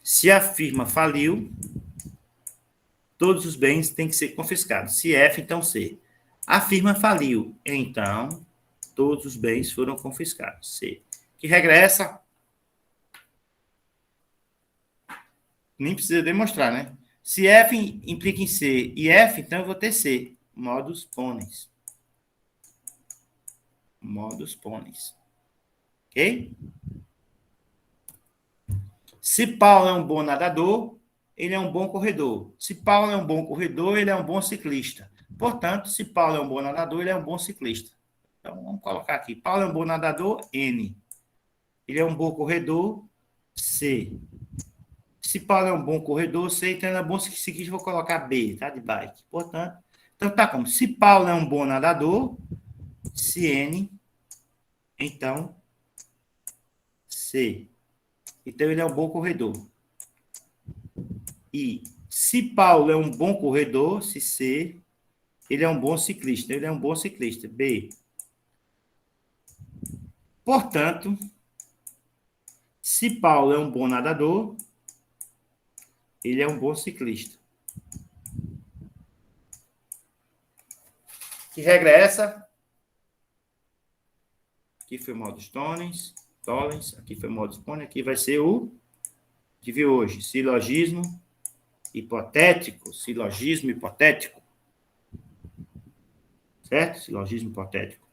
Se a firma faliu, todos os bens têm que ser confiscados. Se F, então C. A firma faliu, então todos os bens foram confiscados. C. Que regra é essa? Nem precisa demonstrar, né? Se F implica em C e F, então eu vou ter C. Modus ponens. Modus ponens. Ok? Se Paulo é um bom nadador, ele é um bom corredor. Se Paulo é um bom corredor, ele é um bom ciclista. Portanto, se Paulo é um bom nadador, ele é um bom ciclista. Então, vamos colocar aqui. Paulo é um bom nadador, N. Ele é um bom corredor, C. Se Paulo é um bom corredor, C. Então, ele é um bom ciclista, vou colocar B, tá? De bike. Portanto, então tá como? Se Paulo é um bom nadador, se N, então, C. Então, ele é um bom corredor. E se Paulo é um bom corredor, se C, ele é um bom ciclista. Ele é um bom ciclista. B. Portanto, se Paulo é um bom nadador, ele é um bom ciclista. Que regra é essa? Aqui foi o modus tollens, aqui foi o modus ponens, aqui vai ser o que viu hoje, silogismo hipotético, certo? Silogismo hipotético.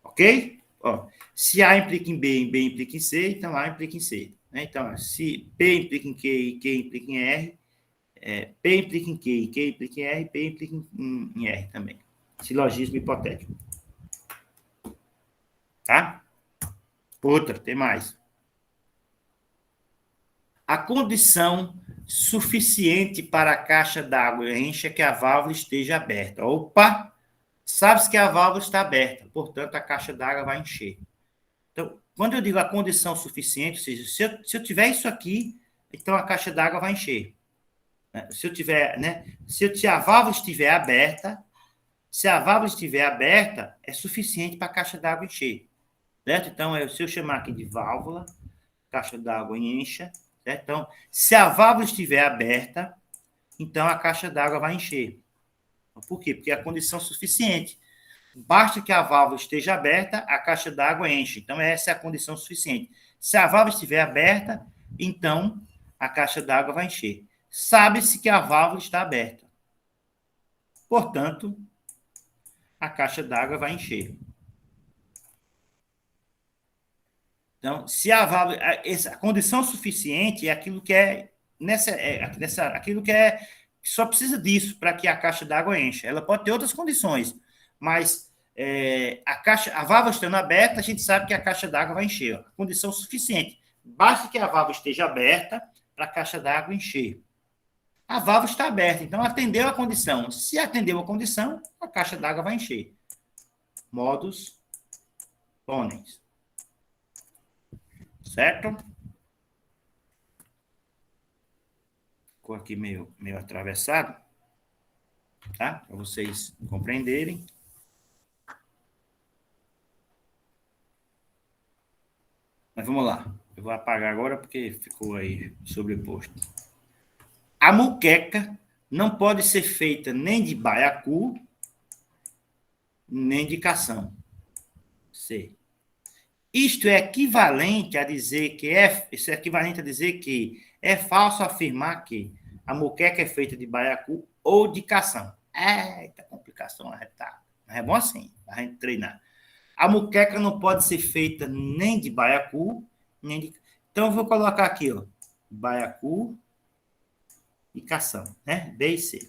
Ok? Ó, se A implica em B implica em C, então A implica em C. Né? Então, se P implica em Q e Q implica em R, P implica em Q e Q implica em R, P implica em R também. Silogismo hipotético. Tá? Outra, tem mais. A condição suficiente para a caixa d'água encha que a válvula esteja aberta. Opa! Sabe-se que a válvula está aberta, portanto, a caixa d'água vai encher. Então, quando eu digo a condição suficiente, ou seja, se eu tiver isso aqui, então a caixa d'água vai encher. Se eu tiver, né? Se a válvula estiver aberta, é suficiente para a caixa d'água encher. Certo? Então, se eu chamar aqui de válvula, caixa d'água encha, certo? Então, se a válvula estiver aberta, então a caixa d'água vai encher. Por quê? Porque é a condição suficiente. Basta que a válvula esteja aberta, a caixa d'água enche. Então, essa é a condição suficiente. Se a válvula estiver aberta, então a caixa d'água vai encher. Sabe-se que a válvula está aberta. Portanto, a caixa d'água vai encher. Então, se a válvula, a condição suficiente é aquilo que é aquilo que só precisa disso para que a caixa d'água encha. Ela pode ter outras condições, mas a válvula estando aberta, a gente sabe que a caixa d'água vai encher. Ó, condição suficiente. Basta que a válvula esteja aberta para a caixa d'água encher. A válvula está aberta, então atendeu a condição. Se atendeu a condição, a caixa d'água vai encher. Modus ponens. Certo? Ficou aqui meio atravessado, tá? Para vocês compreenderem. Mas vamos lá. Eu vou apagar agora porque ficou aí sobreposto. A muqueca não pode ser feita nem de baiacu, nem de cação. C. Isto é equivalente a dizer que é falso afirmar que a muqueca é feita de baiacu ou de cação. Eita, complicação, mas é bom assim, a gente treinar. A muqueca não pode ser feita nem de baiacu, nem de... Então, eu vou colocar aqui, ó, baiacu e cação, né? B e C.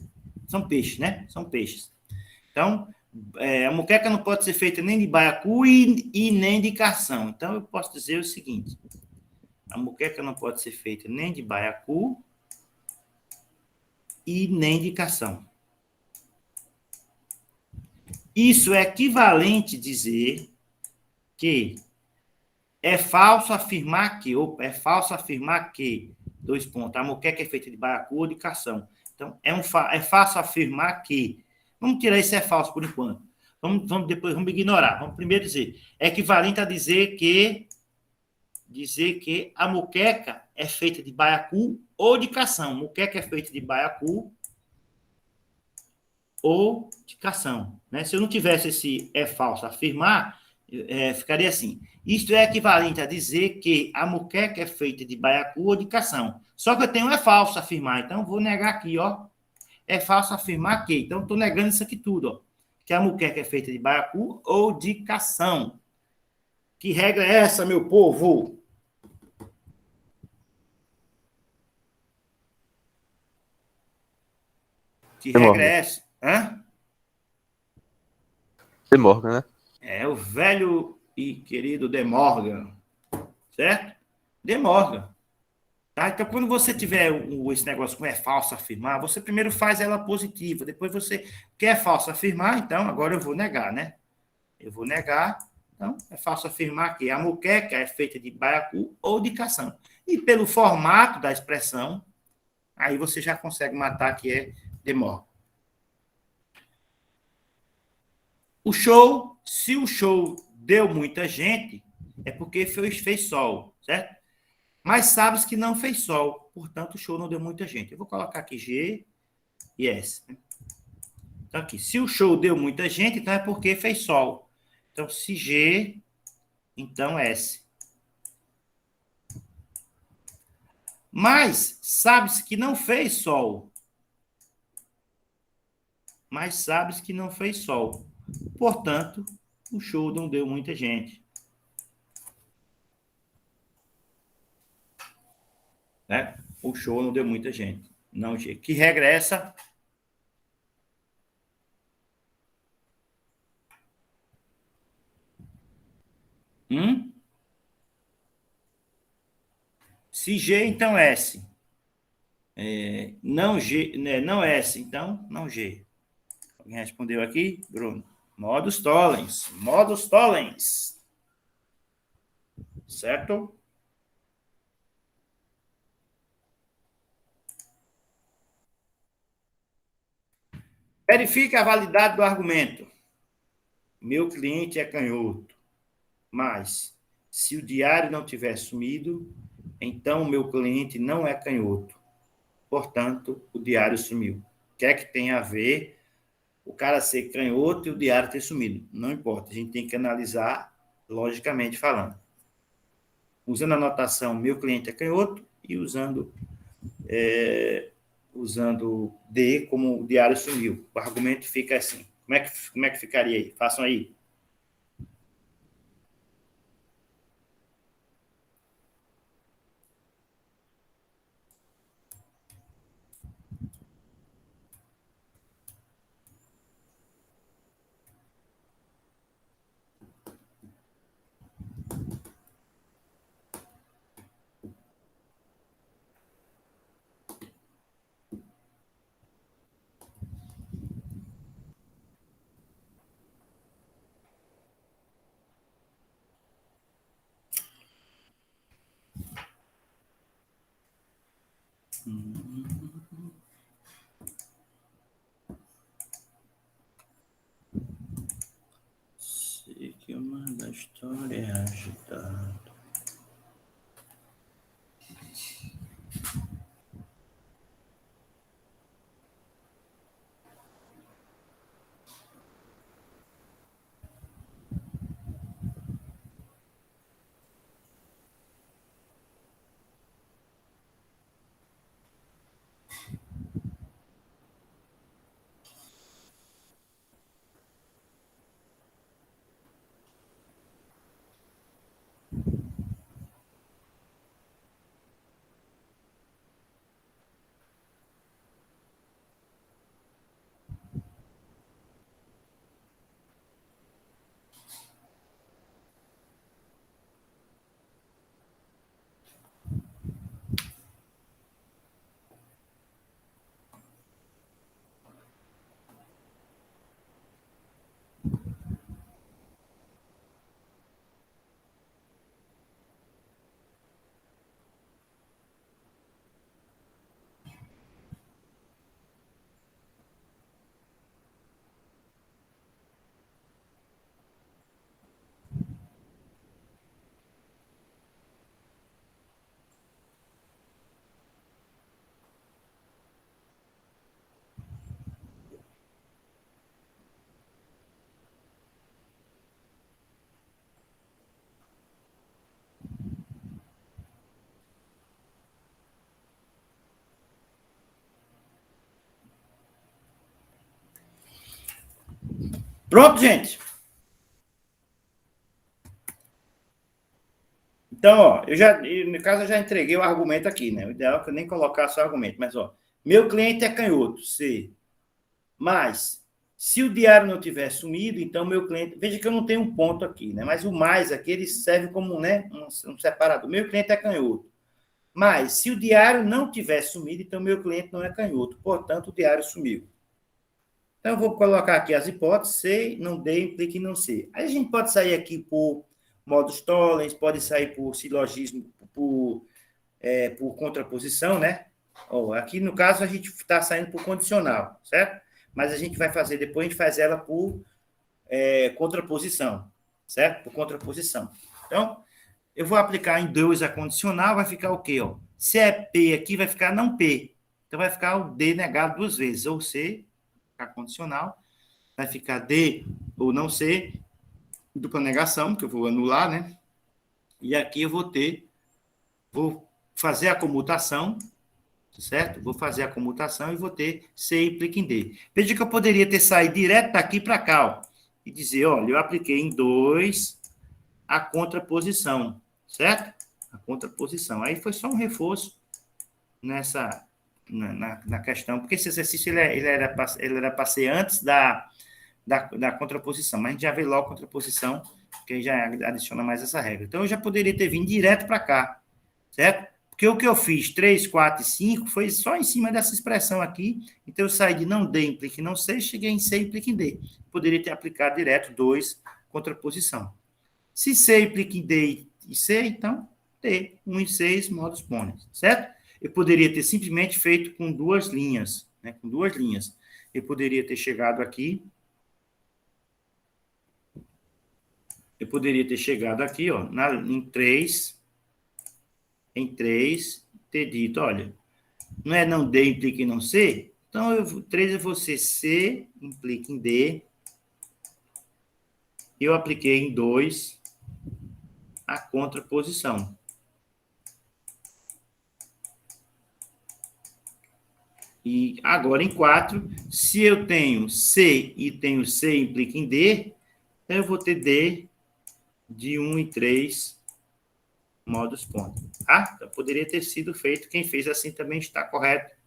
São peixes, né? São peixes. Então, a muqueca não pode ser feita nem de baiacu e nem de cação. Então, eu posso dizer o seguinte: a muqueca não pode ser feita nem de baiacu e nem de cação. Isso é equivalente a dizer que é falso afirmar que, dois pontos, a muqueca é feita de baiacu ou de cação. Então, é falso afirmar que. Vamos tirar esse é falso por enquanto. Depois vamos ignorar. Vamos primeiro dizer. É equivalente a dizer que a muqueca é feita de baiacu ou de cação. Muqueca é feita de baiacu ou de cação. Né? Se eu não tivesse esse é falso afirmar, ficaria assim. Isto é equivalente a dizer que a muqueca é feita de baiacu ou de cação. Só que eu tenho é falso afirmar. Então, vou negar aqui, ó. É falso afirmar que. Então, estou negando isso aqui tudo, ó. Que a muqueca é feita de baiacu ou de cação. Que regra é essa, meu povo? Que regra é essa? Hã? De Morgan, né? É o velho e querido De Morgan. Certo? De Morgan. Tá? Então, quando você tiver esse negócio com é falso afirmar, você primeiro faz ela positiva, depois você quer falso afirmar, então agora eu vou negar, né? Eu vou negar, então é falso afirmar que a muqueca é feita de baiacu ou de cação. E pelo formato da expressão, aí você já consegue matar que é de Morgan. O show, se o show deu muita gente, é porque fez sol, certo? Mas sabes que não fez sol, portanto, o show não deu muita gente. Eu vou colocar aqui G e S. Então, aqui, se o show deu muita gente, então é porque fez sol. Então, se G, então S. Mas sabes que não fez sol. Mas sabes que não fez sol. Portanto, o show não deu muita gente. Né? O show não deu muita gente. Não, G. Que regra é essa? Se G, então S. Não G, né? Não S, então não G. Alguém respondeu aqui? Bruno. Modus tollens. Modus tollens. Certo? Verifique a validade do argumento. Meu cliente é canhoto. Mas, se o diário não tiver sumido, então o meu cliente não é canhoto. Portanto, o diário sumiu. O que é que tem a ver o cara ser canhoto e o diário ter sumido. Não importa, a gente tem que analisar logicamente falando. Usando a notação meu cliente é canhoto e usando D como o diário sumiu. O argumento fica assim. Como é que ficaria aí? Façam aí. Sei que o mar da história é agitado. Pronto, gente? Então, ó, no caso, eu já entreguei o argumento aqui, né? O ideal é que eu nem colocasse o argumento, mas, ó, meu cliente é canhoto, C. Mas, se o diário não tiver sumido, então meu cliente... Veja que eu não tenho um ponto aqui, né? Mas o mais aqui, ele serve como, né, um separador. Meu cliente é canhoto. Mas, se o diário não tiver sumido, então meu cliente não é canhoto. Portanto, o diário sumiu. Então, eu vou colocar aqui as hipóteses, C, não D, implica em não C. Aí a gente pode sair aqui por modus tollens, pode sair por silogismo, por contraposição, né? Aqui, no caso, a gente está saindo por condicional, certo? Mas a gente vai fazer, depois a gente faz ela por contraposição, certo? Por contraposição. Então, eu vou aplicar em 2 a condicional, vai ficar o quê? Ó? Se é P aqui, vai ficar não P. Então, vai ficar o D negado 2 vezes, ou C, ficar condicional, vai ficar D ou não C, dupla negação, que eu vou anular, né? E aqui eu vou fazer a comutação, certo? Vou fazer a comutação e vou ter C implica em D. Veja que eu poderia ter saído direto daqui para cá, ó, e dizer, olha, eu apliquei em 2 a contraposição, certo? A contraposição. Aí foi só um reforço na questão, porque esse exercício ele era para ser antes da contraposição, mas a gente já vê logo a contraposição, que já adiciona mais essa regra. Então, eu já poderia ter vindo direto para cá, certo? Porque o que eu fiz, 3, 4 e 5, foi só em cima dessa expressão aqui. Então, eu saí de não D implica em não C, cheguei em C implica em D. Poderia ter aplicado direto 2, contraposição. Se C implica em D e C, então, D, 1 e 6, modus ponens, certo? Eu poderia ter simplesmente feito com 2 linhas, né? Com 2 linhas. Eu poderia ter chegado aqui, ó, em 3, ter dito, olha, não é não D implica em não C? Então, 3 eu vou ser C, implica em D. Eu apliquei em 2 a contraposição. E agora em 4, se eu tenho C e tenho C implica em D, então eu vou ter D de 1 e 3 modos ponto. Tá? Então, poderia ter sido feito, quem fez assim também está correto.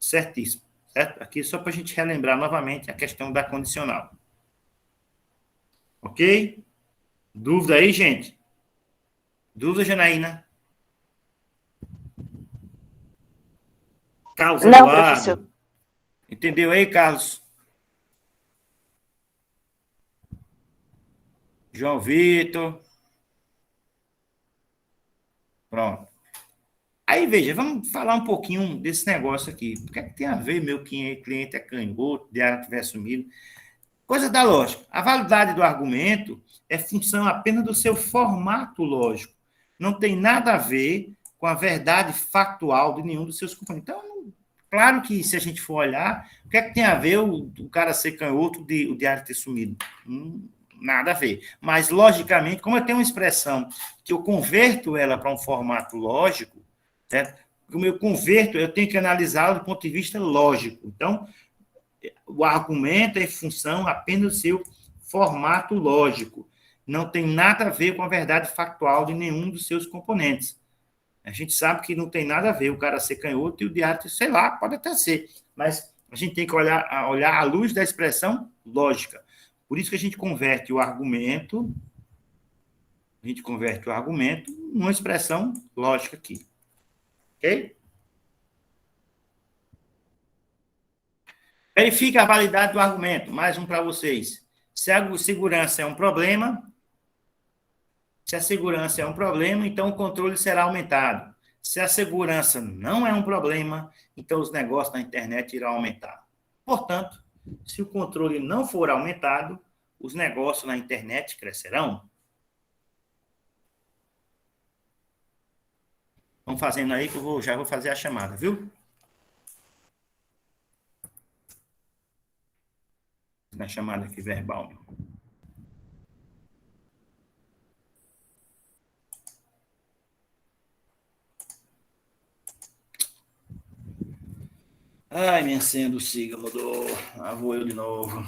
Certíssimo. Certo? Aqui só para a gente relembrar novamente a questão da condicional. Ok? Dúvida aí, gente? Dúvida, Janaína? Carlos Não, Eduardo? professor. Entendeu aí, Carlos? João Vitor? Pronto. Aí, veja, vamos falar um pouquinho desse negócio aqui. O que é que tem a ver, meu cliente é canhoto, de área tiver sumido? Coisa da lógica. A validade do argumento é função apenas do seu formato lógico. Não tem nada a ver com a verdade factual de nenhum dos seus componentes. Então, claro que se a gente for olhar, o que é que tem a ver o cara ser canhoto, o diário ter sumido? Nada a ver. Mas, logicamente, como eu tenho uma expressão que eu converto ela para um formato lógico, certo? Como eu converto, eu tenho que analisá-la do ponto de vista lógico. Então, o argumento é função apenas do seu formato lógico. Não tem nada a ver com a verdade factual de nenhum dos seus componentes. A gente sabe que não tem nada a ver o cara ser canhoto e o diário, sei lá, pode até ser, mas a gente tem que olhar à luz da expressão lógica. Por isso que a gente converte o argumento numa expressão lógica aqui. Ok? Verifique a validade do argumento. Mais um para vocês. Se a segurança é um problema, então o controle será aumentado. Se a segurança não é um problema, então os negócios na internet irão aumentar. Portanto, se o controle não for aumentado, os negócios na internet crescerão. Vão fazendo aí que eu já vou fazer a chamada, viu? Na chamada aqui verbal. Ai, minha senha do Siga mudou. Ah, vou eu de novo.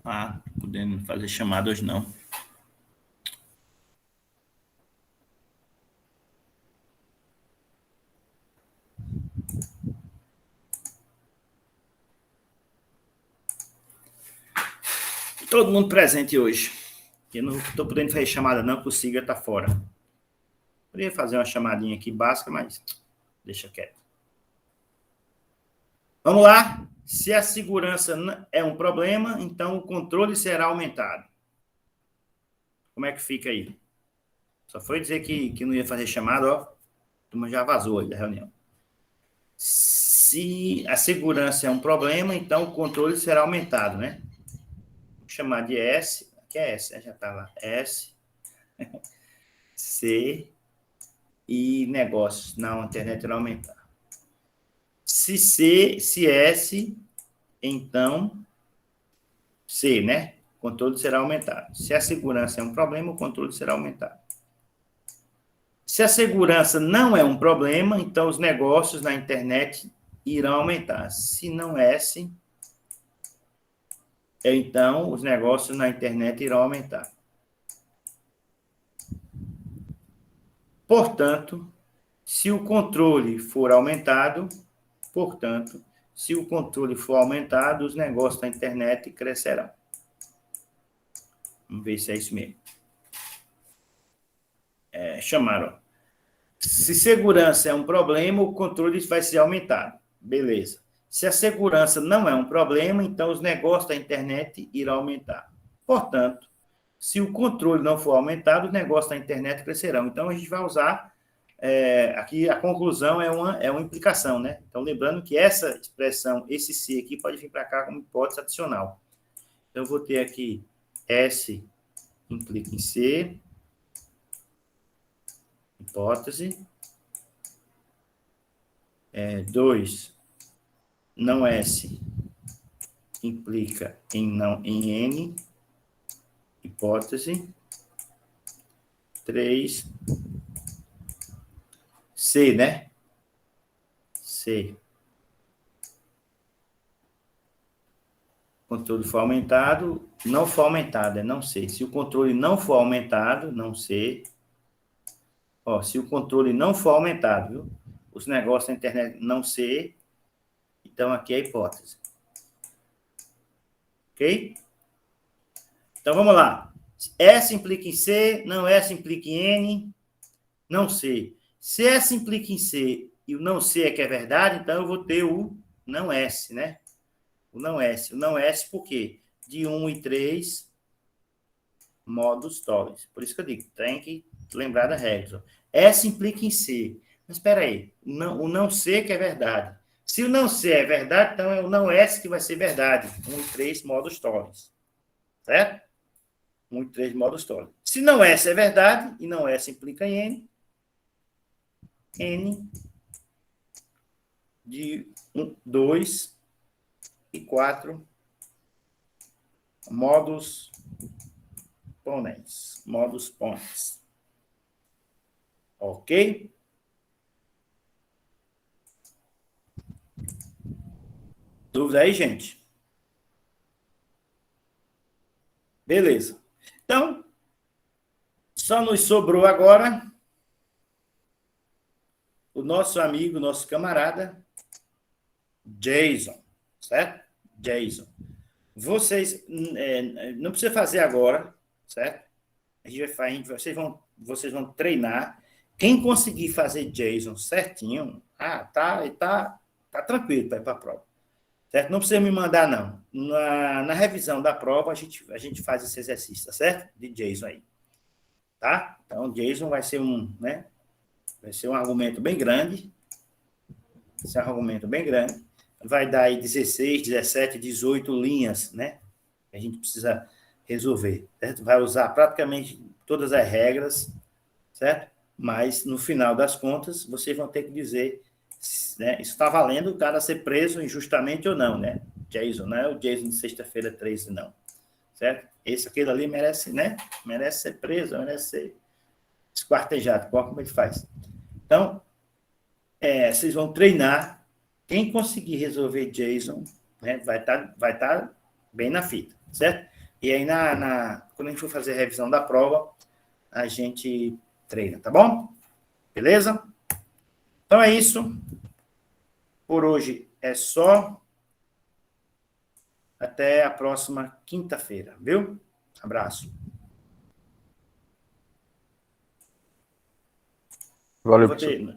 Ah, podendo fazer chamada hoje não. Todo mundo presente hoje. Eu não estou podendo fazer chamada não, porque o Siga está fora. Poderia fazer uma chamadinha aqui básica, mas Deixa quieto. Vamos lá. Se a segurança é um problema, então o controle será aumentado. Como é que fica aí? Só foi dizer que não ia fazer chamada, ó. A turma já vazou aí da reunião. Se a segurança é um problema, então o controle será aumentado, né? Vou chamar de S. Aqui é S, né? Já está lá. S, C e negócios. Não, a internet irá aumentar. Se S, então C, né? O controle será aumentado. Se a segurança é um problema, o controle será aumentado. Se a segurança não é um problema, então os negócios na internet irão aumentar. Se não é S, então os negócios na internet irão aumentar. Portanto, se o controle for aumentado, os negócios da internet crescerão. Vamos ver se é isso mesmo. Chamaram. Se segurança é um problema, o controle vai ser aumentado. Beleza. Se a segurança não é um problema, então os negócios da internet irão aumentar. Portanto, se o controle não for aumentado, os negócios da internet crescerão. Então, a gente vai usar... aqui a conclusão é uma implicação, né? Então, lembrando que essa expressão, esse se aqui, pode vir para cá como hipótese adicional. Então, eu vou ter aqui S implica em C, hipótese. 2, não S implica em N, hipótese. 3, C, né? C. O controle for aumentado, não for aumentado, não C. Se o controle não for aumentado, não C. Ó, se o controle não for aumentado, viu? Os negócios da internet não C. Então, aqui é a hipótese. Ok? Então, vamos lá. S implica em C, não S implica em N, não C. Se S implica em C e o não C é que é verdade, então eu vou ter o não S, né? O não S. O não S por quê? De 1 e 3 modos toles. Por isso que eu digo, tem que lembrar da regra. S implica em C. Mas espera aí, o não C que é verdade. Se o não C é verdade, então é o não S que vai ser verdade. 1 e 3 modos toles. Certo? 1 e 3 modos toles. Se não S é verdade, e não S implica em N de 2 e 4 modos ponens. Modos ponens. Ok? Dúvida aí, gente? Beleza. Então, só nos sobrou agora o nosso amigo, nosso camarada, Jason, certo? Jason. Vocês não precisa fazer agora, certo? A gente vai fazer, vocês vão treinar. Quem conseguir fazer Jason certinho, tá tranquilo para ir para a prova. Certo? Não precisa me mandar, não. Na revisão da prova, a gente faz esse exercício, tá certo? De Jason aí. Tá? Então, Jason vai ser vai ser um argumento bem grande. Esse é um argumento bem grande. Vai dar aí 16, 17, 18 linhas, né? Que a gente precisa resolver, certo? Vai usar praticamente todas as regras, certo? Mas, no final das contas, vocês vão ter que dizer, né? Isso está valendo o cara ser preso injustamente ou não, né? Jason, não é o Jason de sexta-feira 13, não. Certo? Aquele ali merece, né? Merece ser preso, merece ser esquartejado, como ele faz. Então, vocês vão treinar. Quem conseguir resolver Jason, né, vai tá bem na fita, certo? E aí, quando a gente for fazer a revisão da prova, a gente treina, tá bom? Beleza? Então, é isso. Por hoje é só. Até a próxima quinta-feira, viu? Abraço. Valeu, professor.